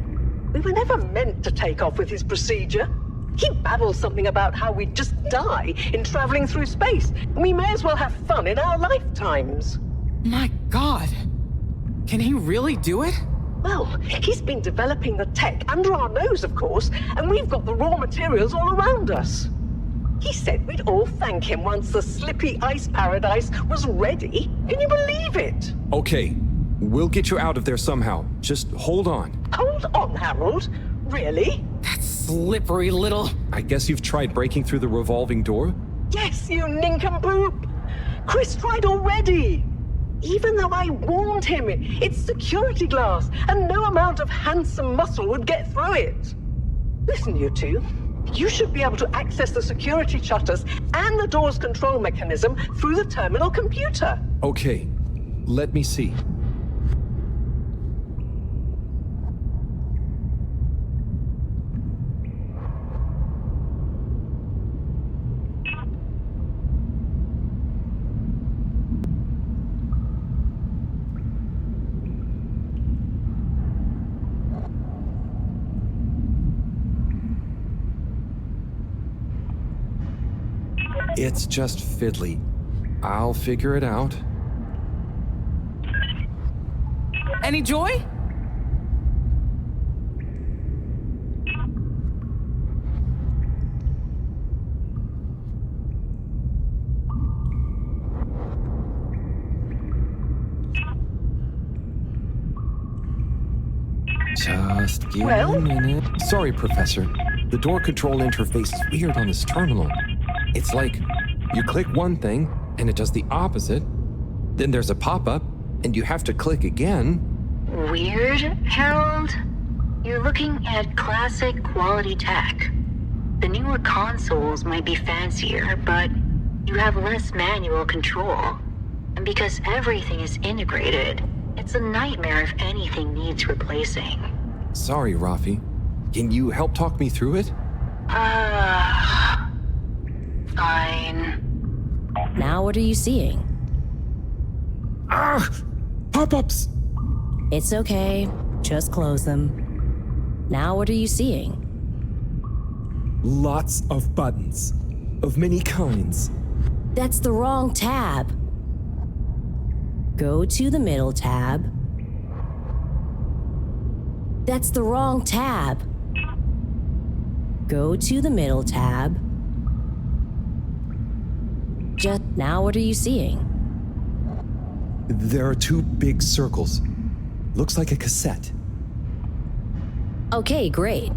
We were never meant to take off with his procedure. He babbles something about how we'd just die in traveling through space, and we may as well have fun in our lifetimes. My God. Can he really do it? Well, he's been developing the tech under our nose, of course, and we've got the raw materials all around us. He said we'd all thank him once the Slippy Ice Paradise was ready. Can you believe it? Okay, we'll get you out of there somehow. Just hold on. Hold on, Harold. Really? That slippery little... I guess you've tried breaking through the revolving door? Yes, you nincompoop! Chris tried already! Even though I warned him, it's security glass, and no amount of handsome muscle would get through it. Listen, you two. You should be able to access the security shutters and the door's control mechanism through the terminal computer. Okay, let me see. It's just fiddly. I'll figure it out. Any joy? Just give Well? me a minute. Sorry, Professor. The door control interface is weird on this terminal. It's like you click one thing and it does the opposite. Then there's a pop-up and you have to click again. Weird, Harold? You're looking at classic quality tech. The newer consoles might be fancier, but you have less manual control. And because everything is integrated, it's a nightmare if anything needs replacing. Sorry, Rafi. Can you help talk me through it? Fine. Now what are you seeing? Ah! Pop-ups! It's okay. Just close them. Now what are you seeing? Lots of buttons. Of many kinds. That's the wrong tab. Go to the middle tab. That's the wrong tab. Go to the middle tab. Just now what are you seeing? There are two big circles. Looks like a cassette. Okay, great.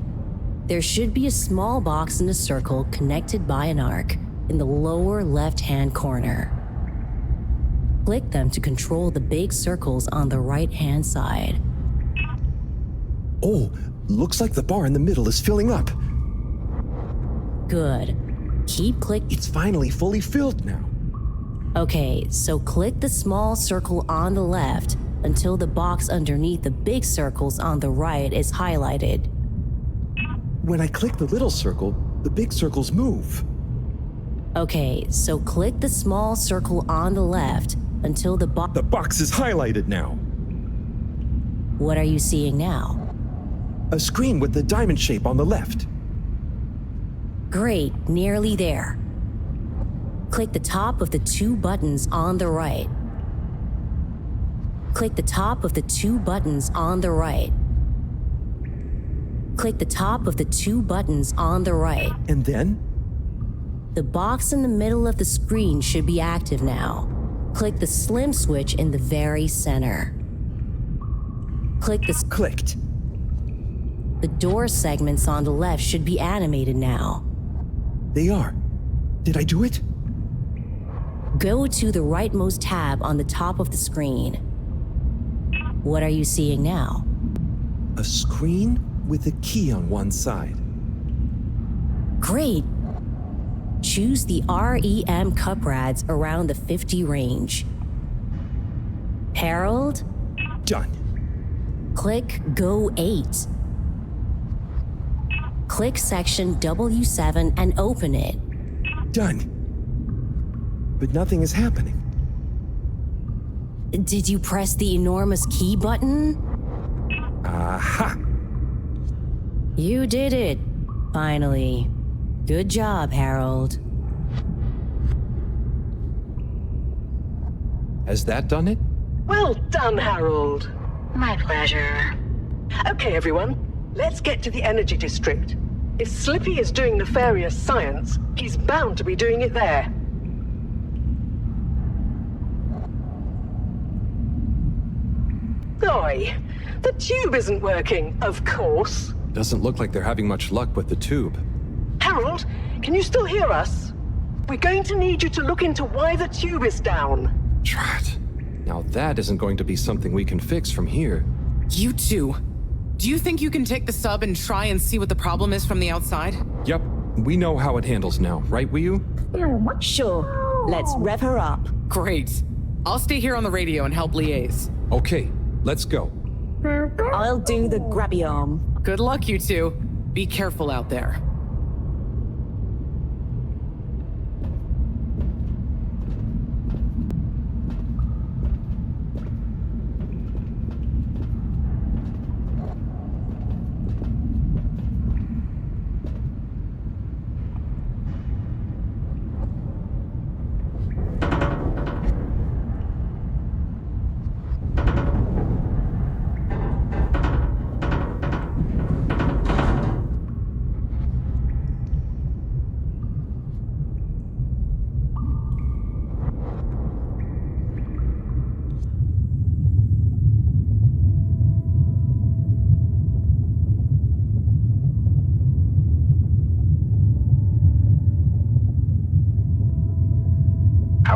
There should be a small box in a circle connected by an arc in the lower left-hand corner. Click them to control the big circles on the right-hand side. Oh, looks like the bar in the middle is filling up. Good. Keep clicking. It's finally fully filled now. Okay, so click the small circle on the left until the box underneath the big circles on the right is highlighted. When I click the little circle, the big circles move. Okay, so click the small circle on the left until the box... The box is highlighted now. What are you seeing now? A screen with the diamond shape on the left. Great, nearly there. Click the top of the two buttons on the right. Click the top of the two buttons on the right. Click the top of the two buttons on the right. And then? The box in the middle of the screen should be active now. Click the slim switch in the very center. Click this. Clicked. The door segments on the left should be animated now. They are. Did I do it? Go to the rightmost tab on the top of the screen. What are you seeing now? A screen with a key on one side. Great. Choose the REM cup rads around the 50 range. Harold? Done. Click Go 8. Click section W7 and open it. Done. But nothing is happening. Did you press the enormous key button? Aha! You did it. Finally. Good job, Harold. Has that done it? Well done, Harold. My pleasure. Okay, everyone, let's get to the energy district. If Slippy is doing nefarious science, he's bound to be doing it there. Oi, the tube isn't working, of course. Doesn't look like they're having much luck with the tube. Harold, can you still hear us? We're going to need you to look into why the tube is down. Drat. Now that isn't going to be something we can fix from here. You two. Do you think you can take the sub and try and see what the problem is from the outside? Yep, we know how it handles now, right, Wiyu? Sure. Let's rev her up. Great. I'll stay here on the radio and help liaise. Okay, let's go. I'll do the grabby arm. Good luck, you two. Be careful out there.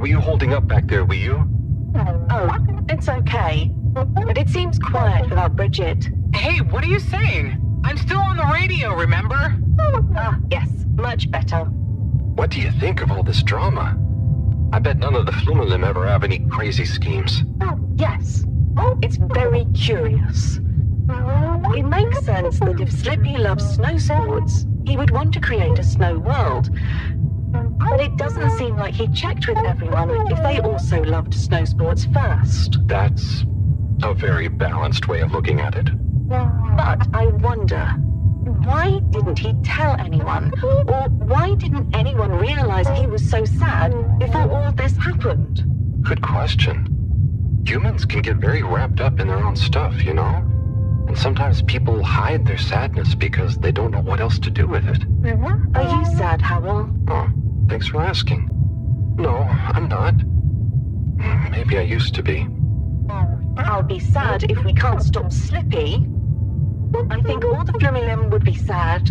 were you holding up back there, were you? Oh, it's okay. But it seems quiet without Bridget. Hey, what are you saying? I'm still on the radio, remember? Ah, yes, much better. What do you think of all this drama? I bet none of the Flumelim ever have any crazy schemes. Yes, it's very curious. It makes sense that if Slippy loves snow sports, he would want to create a snow world. But it doesn't seem like he checked with everyone if they also loved snow sports first. That's a very balanced way of looking at it. But I wonder, why didn't he tell anyone? Or why didn't anyone realize he was so sad before all this happened? Good question. Humans can get very wrapped up in their own stuff, you know? And sometimes people hide their sadness because they don't know what else to do with it. Are you sad, Howell? Oh, thanks for asking. No, I'm not. Maybe I used to be. I'll be sad if we can't stop Slippy. I think all the Flumelim would be sad.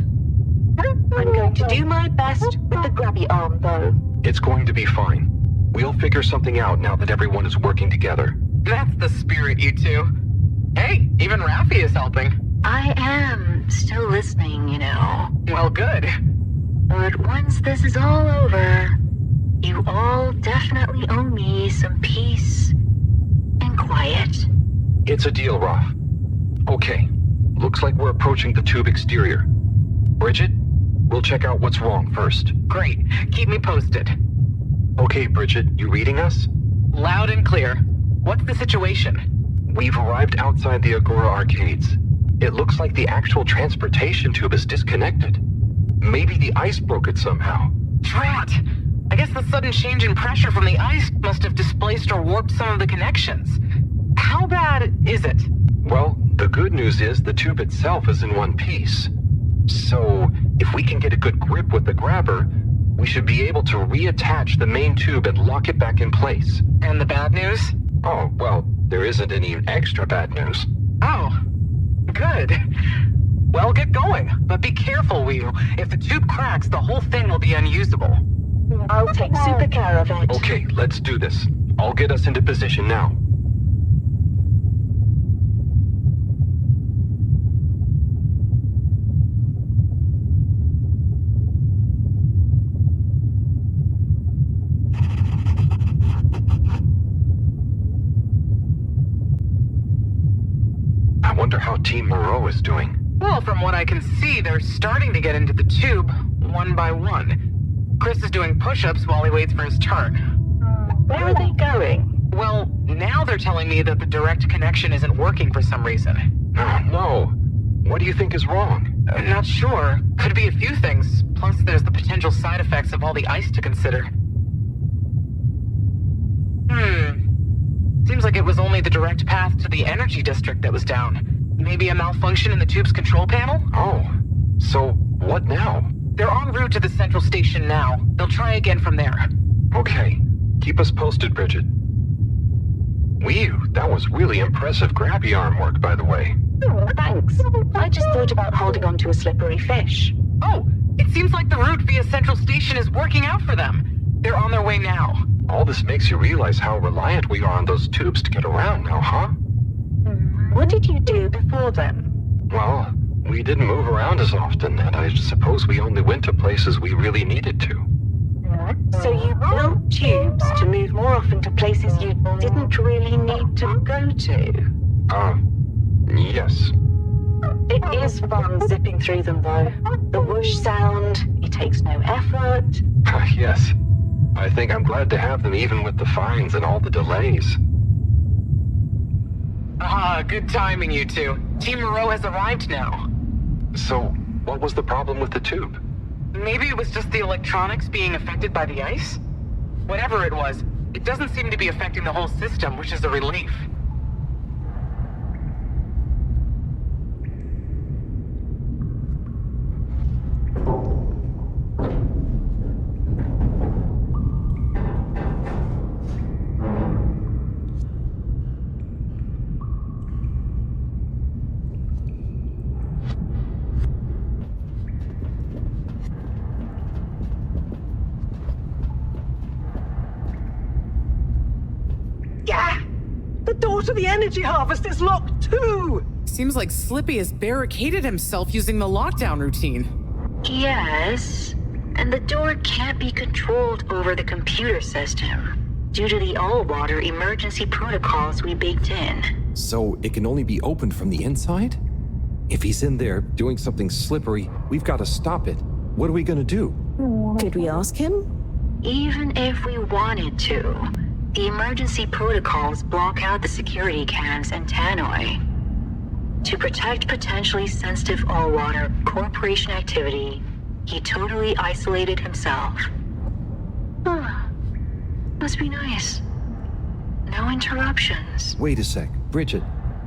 I'm going to do my best with the grabby arm, though. It's going to be fine. We'll figure something out now that everyone is working together. That's the spirit, you two. Hey, even Raffi is helping. I am still listening, you know. Well, good. But once this is all over, you all definitely owe me some peace and quiet. It's a deal, Raph. Okay, looks like we're approaching the tube exterior. Bridget, we'll check out what's wrong first. Great. Keep me posted. Okay, Bridget, you reading us? Loud and clear. What's the situation? We've arrived outside the Agora arcades. It looks like the actual transportation tube is disconnected. Maybe the ice broke it somehow. Drat! I guess the sudden change in pressure from the ice must have displaced or warped some of the connections. How bad is it? Well, the good news is the tube itself is in one piece. So, if we can get a good grip with the grabber, we should be able to reattach the main tube and lock it back in place. And the bad news? Oh, well, there isn't any extra bad news. Oh, good. Well, get going, but be careful, Wheel. If the tube cracks, the whole thing will be unusable. I'll take super care of it. Okay, let's do this. I'll get us into position now. I wonder how Team Moreau is doing. Well, from what I can see, they're starting to get into the tube, one by one. Chris is doing push-ups while he waits for his turn. Where are they going? Well, now they're telling me that the direct connection isn't working for some reason. Oh, no. What do you think is wrong? I'm not sure. Could be a few things. Plus, there's the potential side effects of all the ice to consider. Seems like it was only the direct path to the energy district that was down. Maybe a malfunction in the tube's control panel? Oh, so what now? They're en route to the central station now. They'll try again from there. Okay. Keep us posted, Bridget. Whew, that was really impressive grabby arm work, by the way. Oh, thanks. I just thought about holding on to a slippery fish. Oh, it seems like the route via Central Station is working out for them. They're on their way now. All this makes you realize how reliant we are on those tubes to get around now, huh? What did you do before then? Well, we didn't move around as often, and I suppose we only went to places we really needed to. So you built tubes to move more often to places you didn't really need to go to? Yes. It is fun zipping through them, though. The whoosh sound, it takes no effort. Yes. I think I'm glad to have them even with the fines and all the delays. Good timing, you two. Team Moreau has arrived now. So, what was the problem with the tube? Maybe it was just the electronics being affected by the ice? Whatever it was, it doesn't seem to be affecting the whole system, which is a relief. door to the energy harvest is locked too! Seems like Slippy has barricaded himself using the lockdown routine. Yes, and the door can't be controlled over the computer system due to the all-water emergency protocols we baked in. So it can only be opened from the inside? If he's in there doing something slippery, we've got to stop it. What are we gonna do? Could we ask him? Even if we wanted to, the emergency protocols block out the security cams and tannoy. To protect potentially sensitive all-water corporation activity, he totally isolated himself. Must be nice. No interruptions. Wait a sec. Bridget,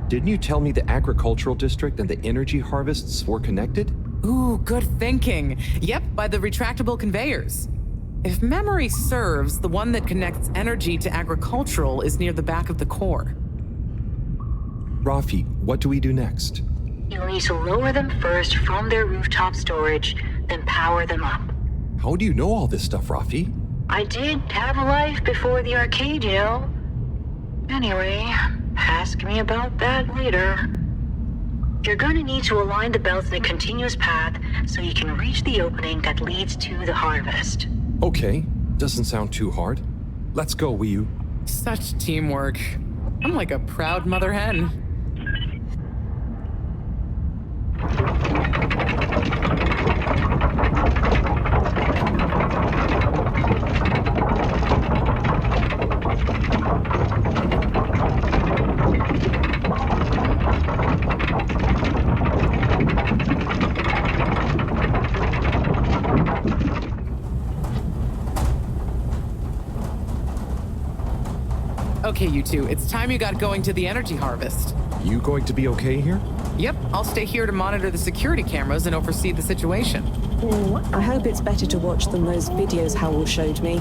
didn't you tell me the agricultural district and the energy harvests were connected? Ooh, good thinking. Yep, by the retractable conveyors. If memory serves, the one that connects energy to agricultural is near the back of the core. Rafi, what do we do next? You'll need to lower them first from their rooftop storage, then power them up. How do you know all this stuff, Rafi? I did have a life before the arcade, you know. Anyway, ask me about that later. You're gonna need to align the belts in a continuous path so you can reach the opening that leads to the harvest. Okay, doesn't sound too hard. Let's go, Wii U. Such teamwork. I'm like a proud mother hen. Okay, you two, it's time you got going to the energy harvest. You going to be okay here? Yep, I'll stay here to monitor the security cameras and oversee the situation. I hope it's better to watch than those videos Howell showed me.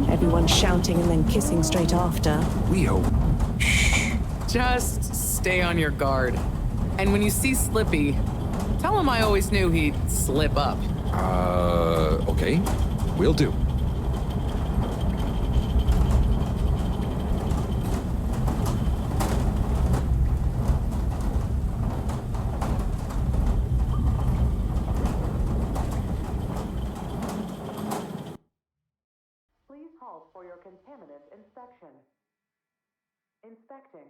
Everyone shouting and then kissing straight after. We hope. Just stay on your guard. And when you see Slippy, tell him I always knew he'd slip up. Okay. Will do. For your contaminant inspection. Inspecting.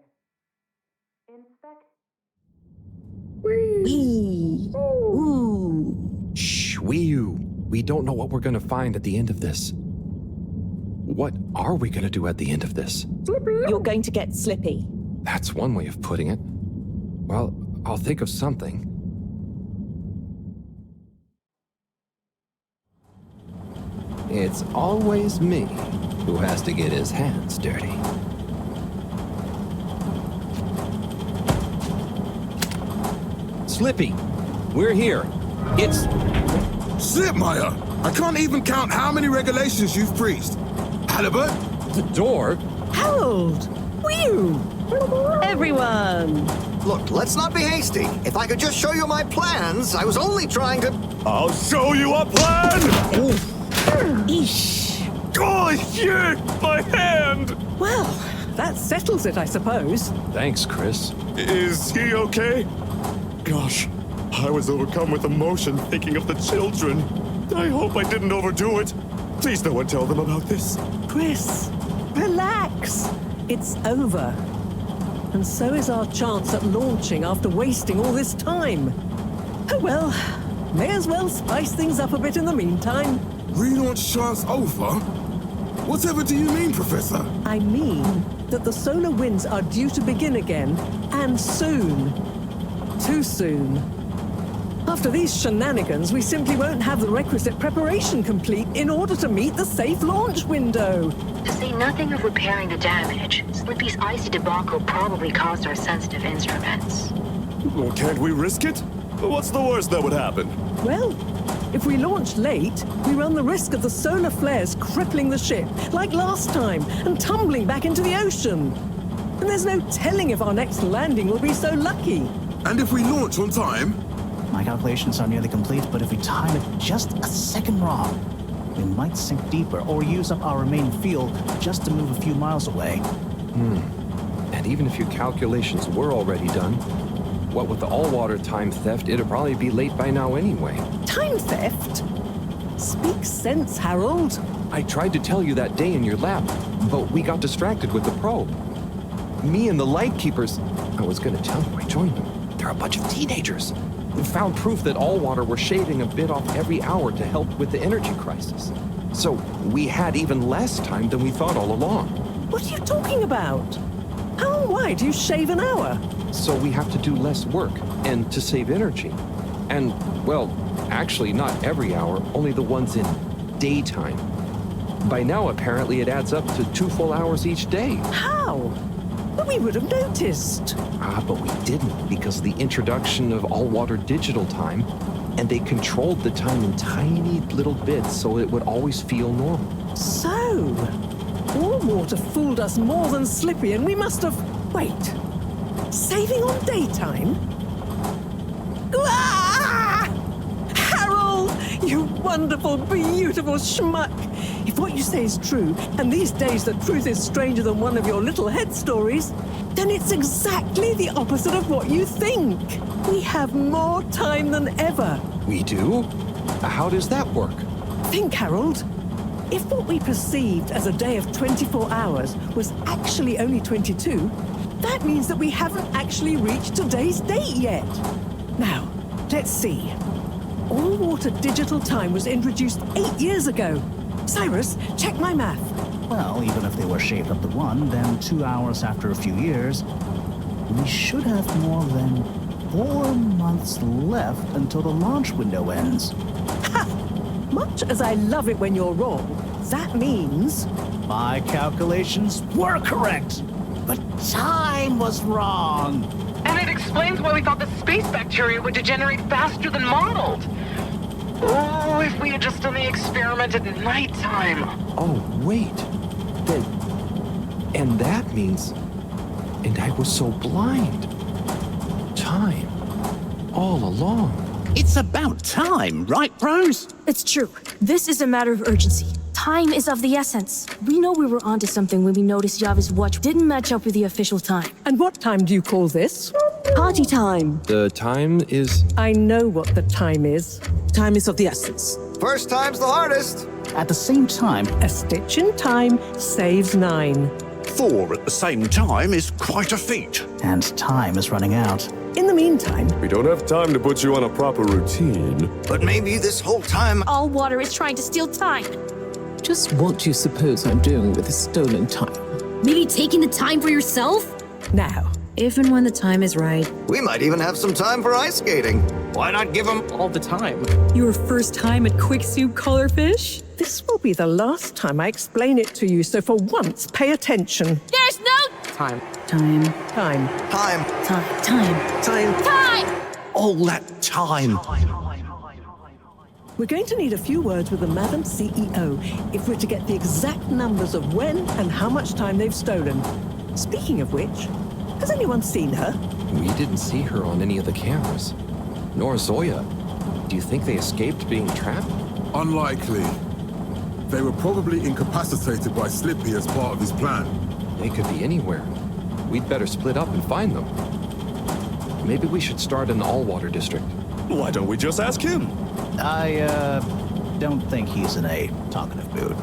Shh, Wii U. We don't know what we're gonna find at the end of this. What are we gonna do at the end of this? You're going to get Slippy. That's one way of putting it. Well, I'll think of something. It's always me who has to get his hands dirty. Slippy, we're here. It's... Slipmeyer! I can't even count how many regulations you've breached. Halibut? The door? Harold! Whew! Everyone! Look, let's not be hasty. If I could just show you my plans, I was only trying to... I'll show you a plan! Eesh! Oh, shit! My hand! Well, that settles it, I suppose. Thanks, Chris. Is he okay? Gosh, I was overcome with emotion thinking of the children. I hope I didn't overdo it. Please no one tell them about this. Chris, relax. It's over. And so is our chance at launching after wasting all this time. Oh well, may as well spice things up a bit in the meantime. Relaunch chance over? Whatever do you mean, Professor? I mean that the solar winds are due to begin again, and soon. Too soon. After these shenanigans, we simply won't have the requisite preparation complete in order to meet the safe launch window. To say nothing of repairing the damage, Slippy's icy debacle probably caused our sensitive instruments. Well, can't we risk it? What's the worst that would happen? Well, if we launch late, we run the risk of the solar flares crippling the ship, like last time, and tumbling back into the ocean. And there's no telling if our next landing will be so lucky. And if we launch on time? My calculations are nearly complete, but if we time it just a second wrong, we might sink deeper or use up our remaining fuel just to move a few miles away. And And even if your calculations were already done, what with the all-water time theft, it'd probably be late by now anyway. Time theft? Speak sense, Harold. I tried to tell you that day in your lab, but we got distracted with the probe. Me and the Lightkeepers, I was gonna tell you I joined them. They're a bunch of teenagers who found proof that all water were shaving a bit off every hour to help with the energy crisis. So we had even less time than we thought all along. What are you talking about? How and why do you shave an hour? So we have to do less work, and to save energy. And, well, actually not every hour, only the ones in daytime. By now, apparently, it adds up to 2 full hours each day. How? But we would have noticed. But we didn't because of the introduction of all-water digital time, and they controlled the time in tiny little bits so it would always feel normal. So, all water fooled us more than Slippy, and we must have... Wait. Saving on daytime? Ah! Harold, you wonderful, beautiful schmuck. If what you say is true, and these days the truth is stranger than one of your little head stories, then it's exactly the opposite of what you think. We have more time than ever. We do? How does that work? Think, Harold. If what we perceived as a day of 24 hours was actually only 22, that means that we haven't actually reached today's date yet. Now, let's see. All-water digital time was introduced 8 years ago. Cyrus, check my math. Well, even if they were shaved up to 1, then 2 hours after a few years, we should have more than 4 months left until the launch window ends. Ha! Much as I love it when you're wrong, that means... My calculations were correct, but time was wrong. And it explains why we thought the space bacteria would degenerate faster than modeled. Oh, if we had just done the experiment at nighttime. Oh, wait. Then... And that means... And I was so blind. Time. All along. It's about time, right, bros? It's true. This is a matter of urgency. Time is of the essence. We know we were onto something when we noticed Yava's watch didn't match up with the official time. And what time do you call this? Party time. The time is... I know what the time is. Time is of the essence. First time's the hardest. At the same time, A stitch in time saves 9. 4 at the same time is quite a feat. and time is running out. In the meantime... We don't have time to put you on a proper routine. But maybe this whole time... All water is trying to steal time. Just what do you suppose I'm doing with the stolen time? Maybe taking the time for yourself? Now. If and when the time is right. We might even have some time for ice skating. Why not give them all the time? Your first time at Quick Soup Colorfish? This will be the last time I explain it to you, so for once, pay attention. There's no... Time. Time. Time. Time. Time. Time. Time. Time! All that time. We're going to need a few words with the Madam CEO if we're to get the exact numbers of when and how much time they've stolen. Speaking of which, has anyone seen her? We didn't see her on any of the cameras. Nor Zoya. Do you think they escaped being trapped? Unlikely. They were probably incapacitated by Slippy as part of his plan. They could be anywhere. We'd better split up and find them. Maybe we should start in the all-water district. Why don't we just ask him? I don't think he's in a talkative mood.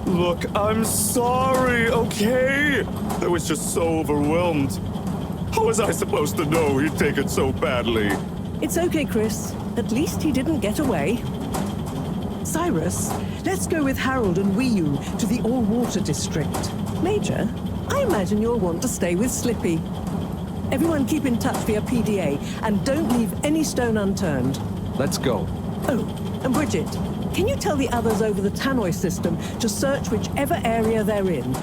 Look, I'm sorry, okay? I was just so overwhelmed. How was I supposed to know he'd take it so badly? It's okay, Chris. At least he didn't get away. Cyrus, let's go with Harold and Wiyu to the all-water district. Major, I imagine you'll want to stay with Slippy. Everyone keep in touch via PDA and don't leave any stone unturned. Let's go. Oh, and Bridget, can you tell the others over the tannoy system to search whichever area they're in?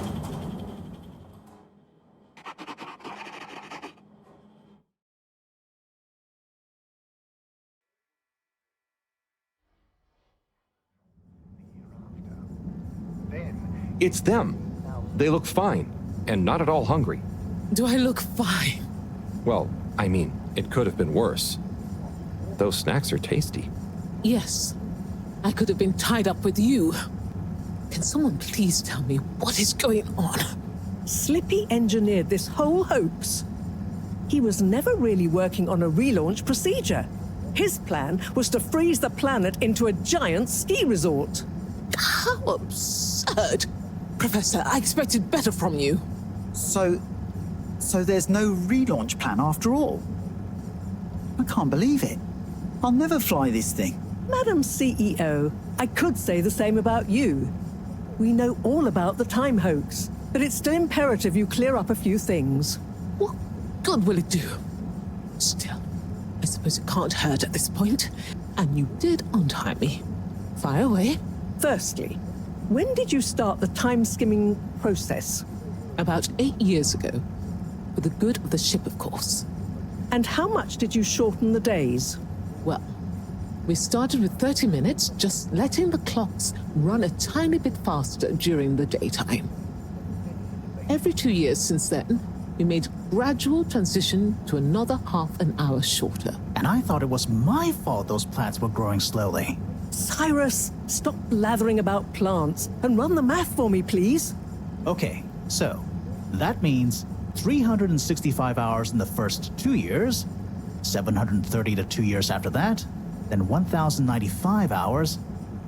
It's them. They look fine, and not at all hungry. Do I look fine? Well, I mean, it could have been worse. Those snacks are tasty. Yes. I could have been tied up with you. Can someone please tell me what is going on? Slippy engineered this whole hoax. He was never really working on a relaunch procedure. His plan was to freeze the planet into a giant ski resort. How absurd! Professor, I expected better from you. So there's no relaunch plan after all? I can't believe it. I'll never fly this thing. Madam CEO, I could say the same about you. We know all about the time hoax, but it's still imperative you clear up a few things. What good will it do? Still, I suppose it can't hurt at this point. And you did untie me. Fire away. Firstly, when did you start the time-skimming process? About 8 years ago. For the good of the ship, of course. And how much did you shorten the days? Well, we started with 30 minutes, just letting the clocks run a tiny bit faster during the daytime. Every 2 years since then, we made gradual transition to another half an hour shorter. And I thought it was my fault those plants were growing slowly. Cyrus, stop blathering about plants and run the math for me, please. Okay, so that means 365 hours in the first 2 years, 730 to 2 years after that, then 1,095 hours,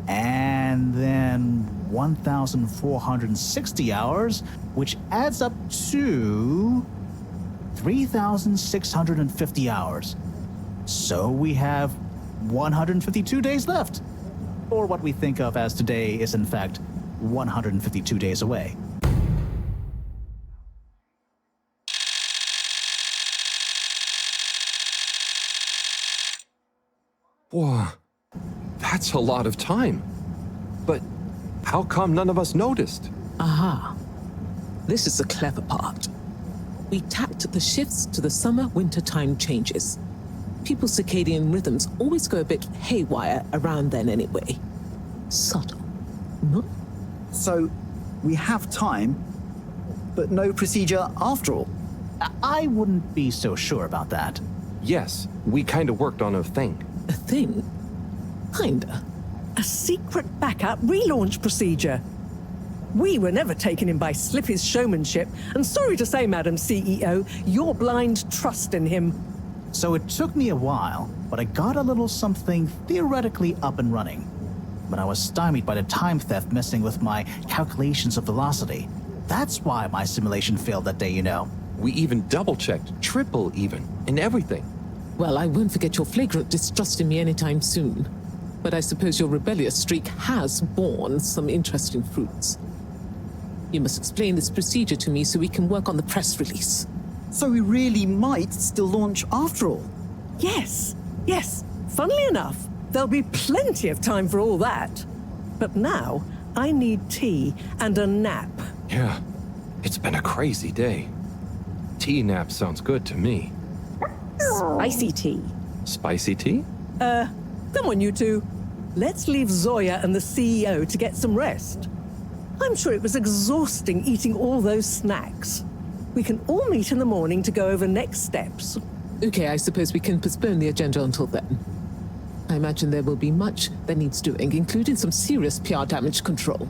and then 1,460 hours, which adds up to 3,650 hours. So we have 152 days left. Or what we think of as today is in fact 152 days away. Whoa, that's a lot of time. But how come none of us noticed? Aha. This is the clever part. We tacked the shifts to the summer-winter time changes. People's circadian rhythms always go a bit haywire around then anyway. Subtle, no? So, we have time, but no procedure after all. I wouldn't be so sure about that. Yes, we kind of worked on a thing. A thing? Kinda. A secret backup relaunch procedure. We were never taken in by Slippy's showmanship, and sorry to say, Madam CEO, your blind trust in him. So it took me a while, but I got a little something theoretically up and running. But I was stymied by the time theft messing with my calculations of velocity. That's why my simulation failed that day, you know. We even double-checked, triple even, and everything. Well, I won't forget your flagrant distrust in me anytime soon. But I suppose your rebellious streak has borne some interesting fruits. You must explain this procedure to me so we can work on the press release. So we really might still launch after all? Yes. Funnily enough, there'll be plenty of time for all that. But now, I need tea and a nap. Yeah, it's been a crazy day. Tea nap sounds good to me. Spicy tea. Spicy tea? Come on, you two. Let's leave Zoya and the CEO to get some rest. I'm sure it was exhausting eating all those snacks. We can all meet in the morning to go over next steps. Okay, I suppose we can postpone the agenda until then. I imagine there will be much that needs doing, including some serious PR damage control.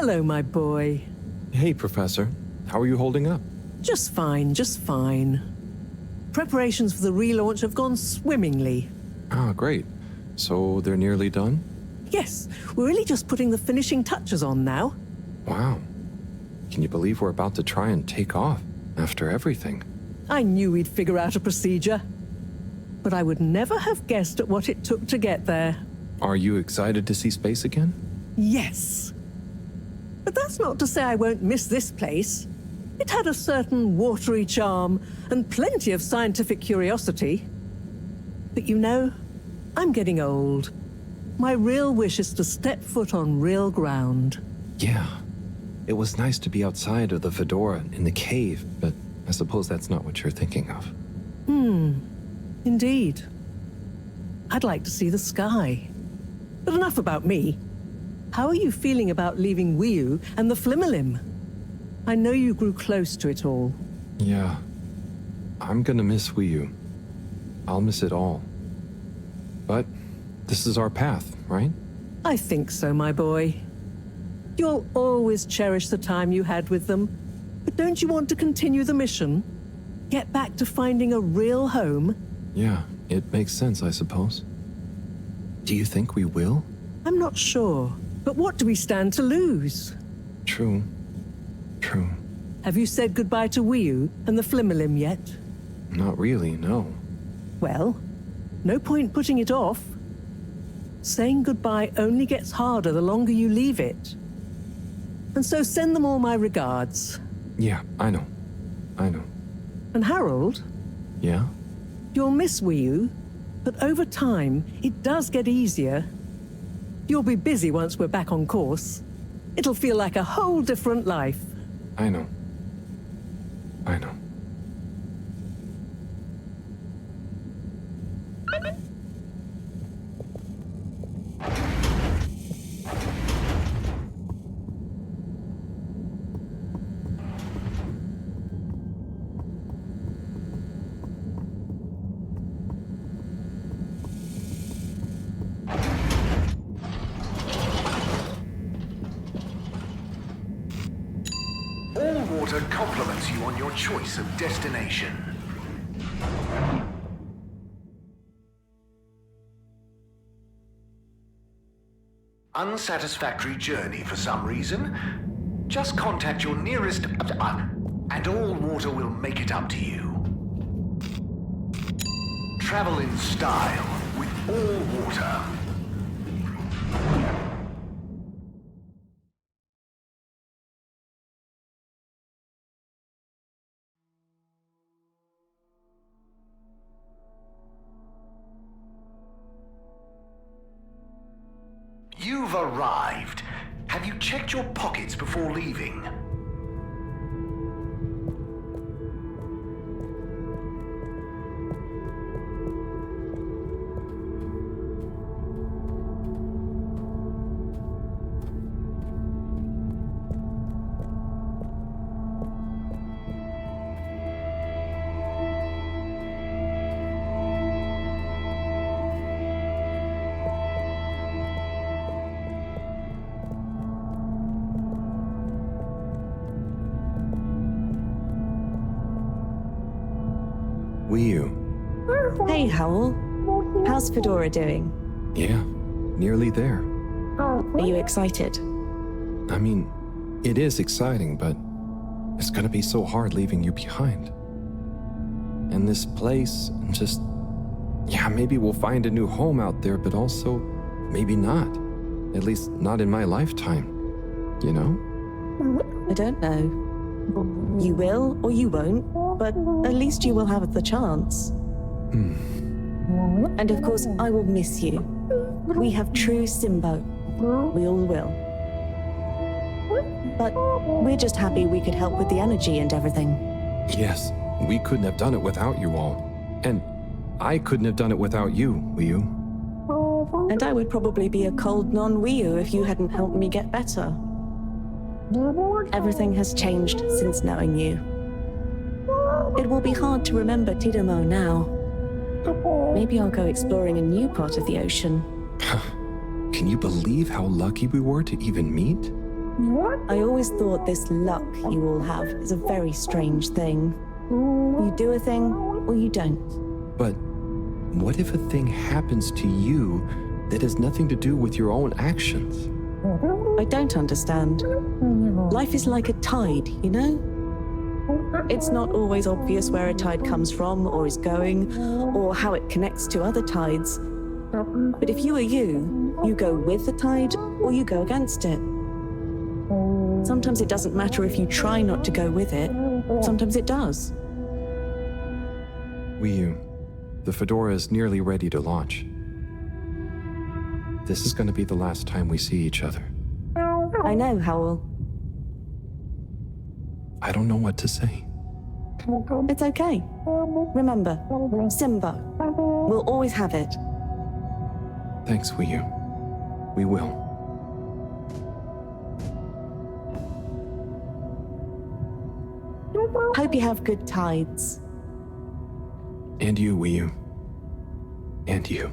Hello, my boy. Hey, Professor. How are you holding up? Just fine, just fine. Preparations for the relaunch have gone swimmingly. Ah, great. So they're nearly done? Yes, we're really just putting the finishing touches on now. Wow. Can you believe we're about to try and take off after everything? I knew we'd figure out a procedure. But I would never have guessed at what it took to get there. Are you excited to see space again? Yes. But that's not to say I won't miss this place. It had a certain watery charm and plenty of scientific curiosity. But you know, I'm getting old. My real wish is to step foot on real ground. Yeah. It was nice to be outside of the Fedora in the cave, but I suppose that's not what you're thinking of. Indeed. I'd like to see the sky. But enough about me. How are you feeling about leaving Wiu and the Flimmerlim? I know you grew close to it all. Yeah. I'm gonna miss Wii U. I'll miss it all. But this is our path, right? I think so, my boy. You'll always cherish the time you had with them. But don't you want to continue the mission? Get back to finding a real home? Yeah, it makes sense, I suppose. Do you think we will? I'm not sure. But what do we stand to lose? True. True. Have you said goodbye to Wiu and the Flimmerlim yet? Not really, no. Well, no point putting it off. Saying goodbye only gets harder the longer you leave it. And so send them all my regards. Yeah, I know. I know. And Harold, Yeah? you'll miss Wiu, but over time, it does get easier. You'll be busy once we're back on course. It'll feel like a whole different life. I know. I know. All water compliments you on your choice of destination. Unsatisfactory journey for some reason? Just contact your nearest and all water will make it up to you. Travel in style with all water. You've arrived. Have you checked your pockets before leaving? Wii U. Hey, Howell. How's Fedora doing? Yeah, nearly there. Are you excited? I mean, it is exciting, but it's gonna be so hard leaving you behind. And this place, just... Yeah, maybe we'll find a new home out there, but also, maybe not. At least not in my lifetime. You know? I don't know. You will or you won't, but at least you will have the chance. And of course, I will miss you. We have true Simbo. We all will. But we're just happy we could help with the energy and everything. Yes, we couldn't have done it without you all. And I couldn't have done it without you, Wii U. And I would probably be a cold non-Wii U if you hadn't helped me get better. Everything has changed since knowing you. It will be hard to remember Tidomo now. Maybe I'll go exploring a new part of the ocean. Can you believe how lucky we were to even meet? I always thought this luck you all have is a very strange thing. You do a thing, or you don't. But what if a thing happens to you that has nothing to do with your own actions? I don't understand. Life is like a tide, you know? It's not always obvious where a tide comes from, or is going, or how it connects to other tides. But if you are you go with the tide, or you go against it. Sometimes it doesn't matter if you try not to go with it. Sometimes it does. The Fedora is nearly ready to launch. This is going to be the last time we see each other. I know, Howell. I don't know what to say. It's okay. Remember, Simba. We'll always have it. Thanks, Wiyu. We will. Hope you have good tides. And you, Wiyu. And you.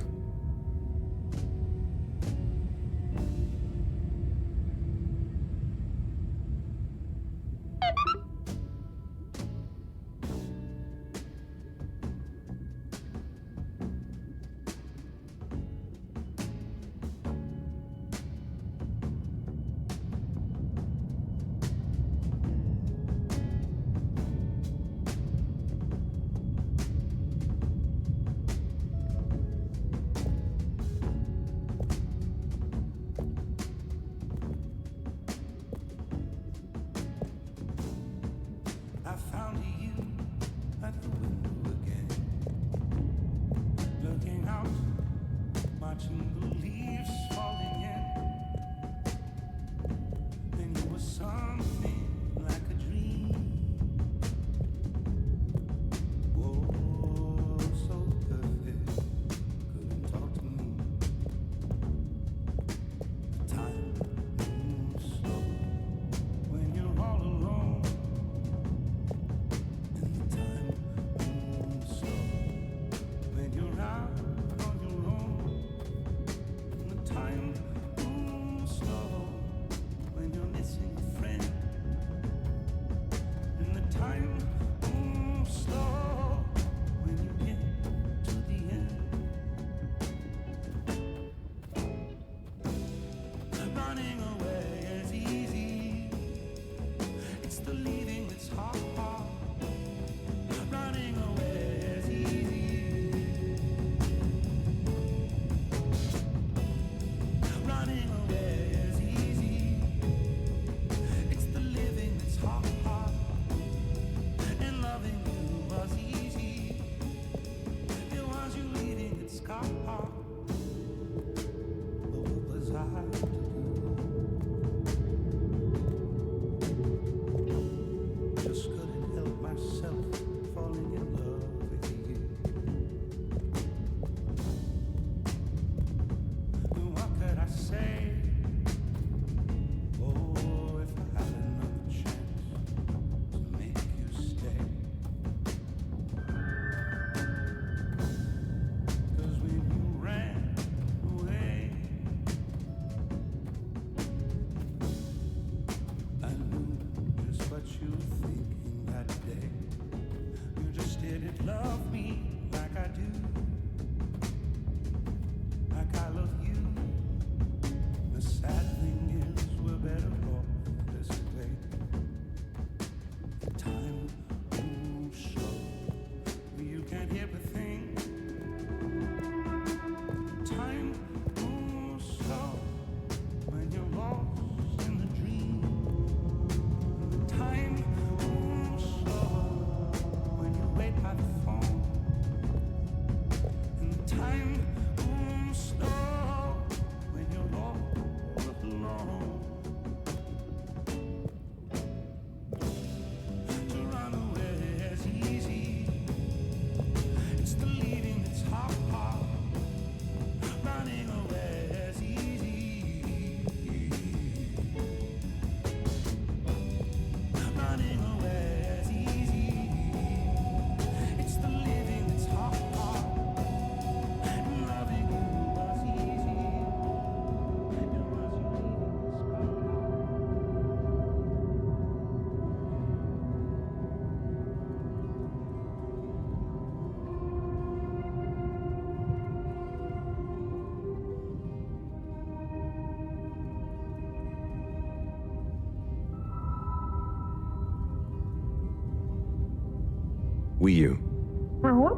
You.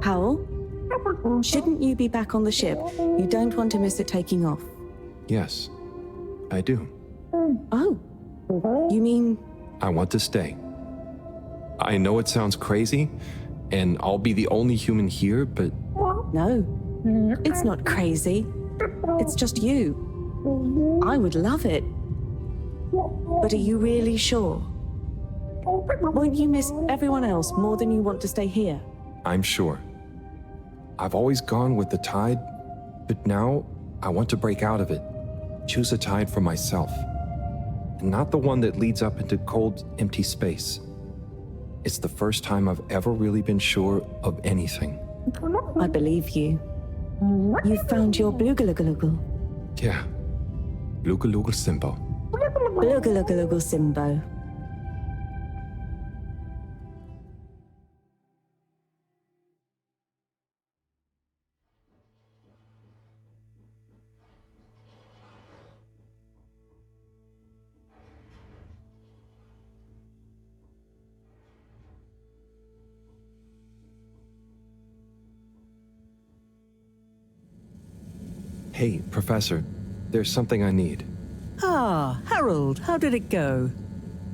Howell? Shouldn't you be back on the ship? You don't want to miss it taking off. Yes, I do. Oh. You mean... I want to stay. I know it sounds crazy, and I'll be the only human here, but... No, it's not crazy. It's just you. I would love it. But are you really sure? Won't you miss everyone else more than you want to stay here? I'm sure. I've always gone with the tide, but now I want to break out of it. Choose a tide for myself. And not the one that leads up into cold, empty space. It's the first time I've ever really been sure of anything. I believe you. You found your Blugalugalogal. Yeah. Lugalugel Simbo. Blugalugalogal Simbo. Hey, Professor, there's something I need. Ah, Harold, how did it go?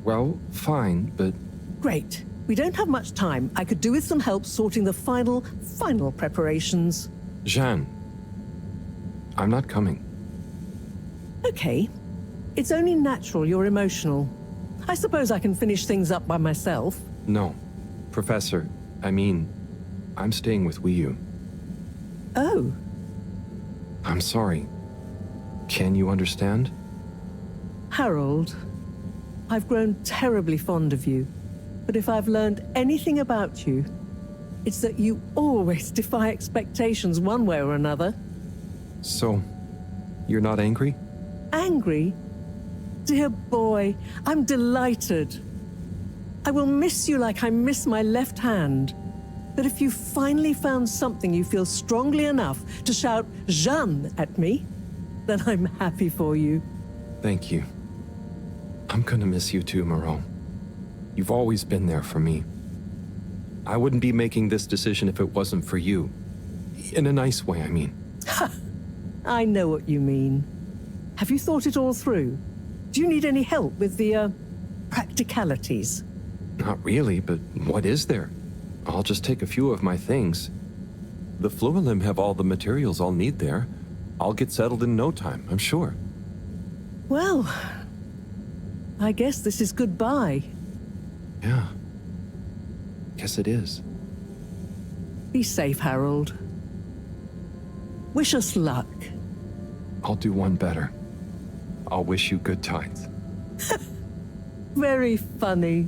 Well, fine, but... Great. We don't have much time. I could do with some help sorting the final preparations. Jeanne, I'm not coming. Okay. It's only natural you're emotional. I suppose I can finish things up by myself. No. Professor, I'm staying with you. Oh. I'm sorry. Can you understand? Harold, I've grown terribly fond of you. But if I've learned anything about you, it's that you always defy expectations one way or another. So, you're not angry? Angry? Dear boy, I'm delighted. I will miss you like I miss my left hand. But if you finally found something you feel strongly enough to shout Jeanne at me, then I'm happy for you. Thank you. I'm gonna miss you too, Moreau. You've always been there for me. I wouldn't be making this decision if it wasn't for you. In a nice way, I mean. I know what you mean. Have you thought it all through? Do you need any help with the, practicalities? Not really, but what is there? I'll just take a few of my things. The Fluilim have all the materials I'll need there. I'll get settled in no time, I'm sure. Well, I guess this is goodbye. Yeah. Guess it is. Be safe, Harold. Wish us luck. I'll do one better. I'll wish you good times. Very funny.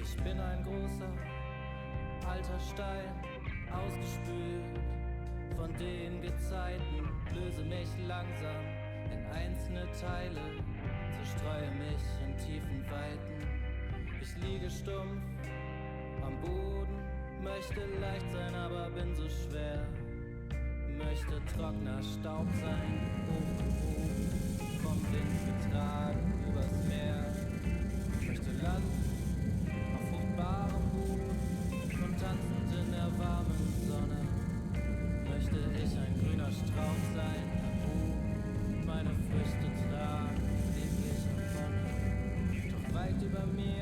Ich bin ein großer, alter Stein, ausgespült von den Gezeiten, löse mich langsam in einzelne Teile, zerstreue mich in tiefen Weiten. Ich liege stumpf am Boden, möchte leicht sein, aber bin so schwer, möchte trockener Staub sein, vom Wind getragen übers Meer, möchte Land und tanzend in der warmen Sonne möchte ich ein grüner Strauch sein, meine Früchte tragen, lieblich und Wonne. Doch weit über mir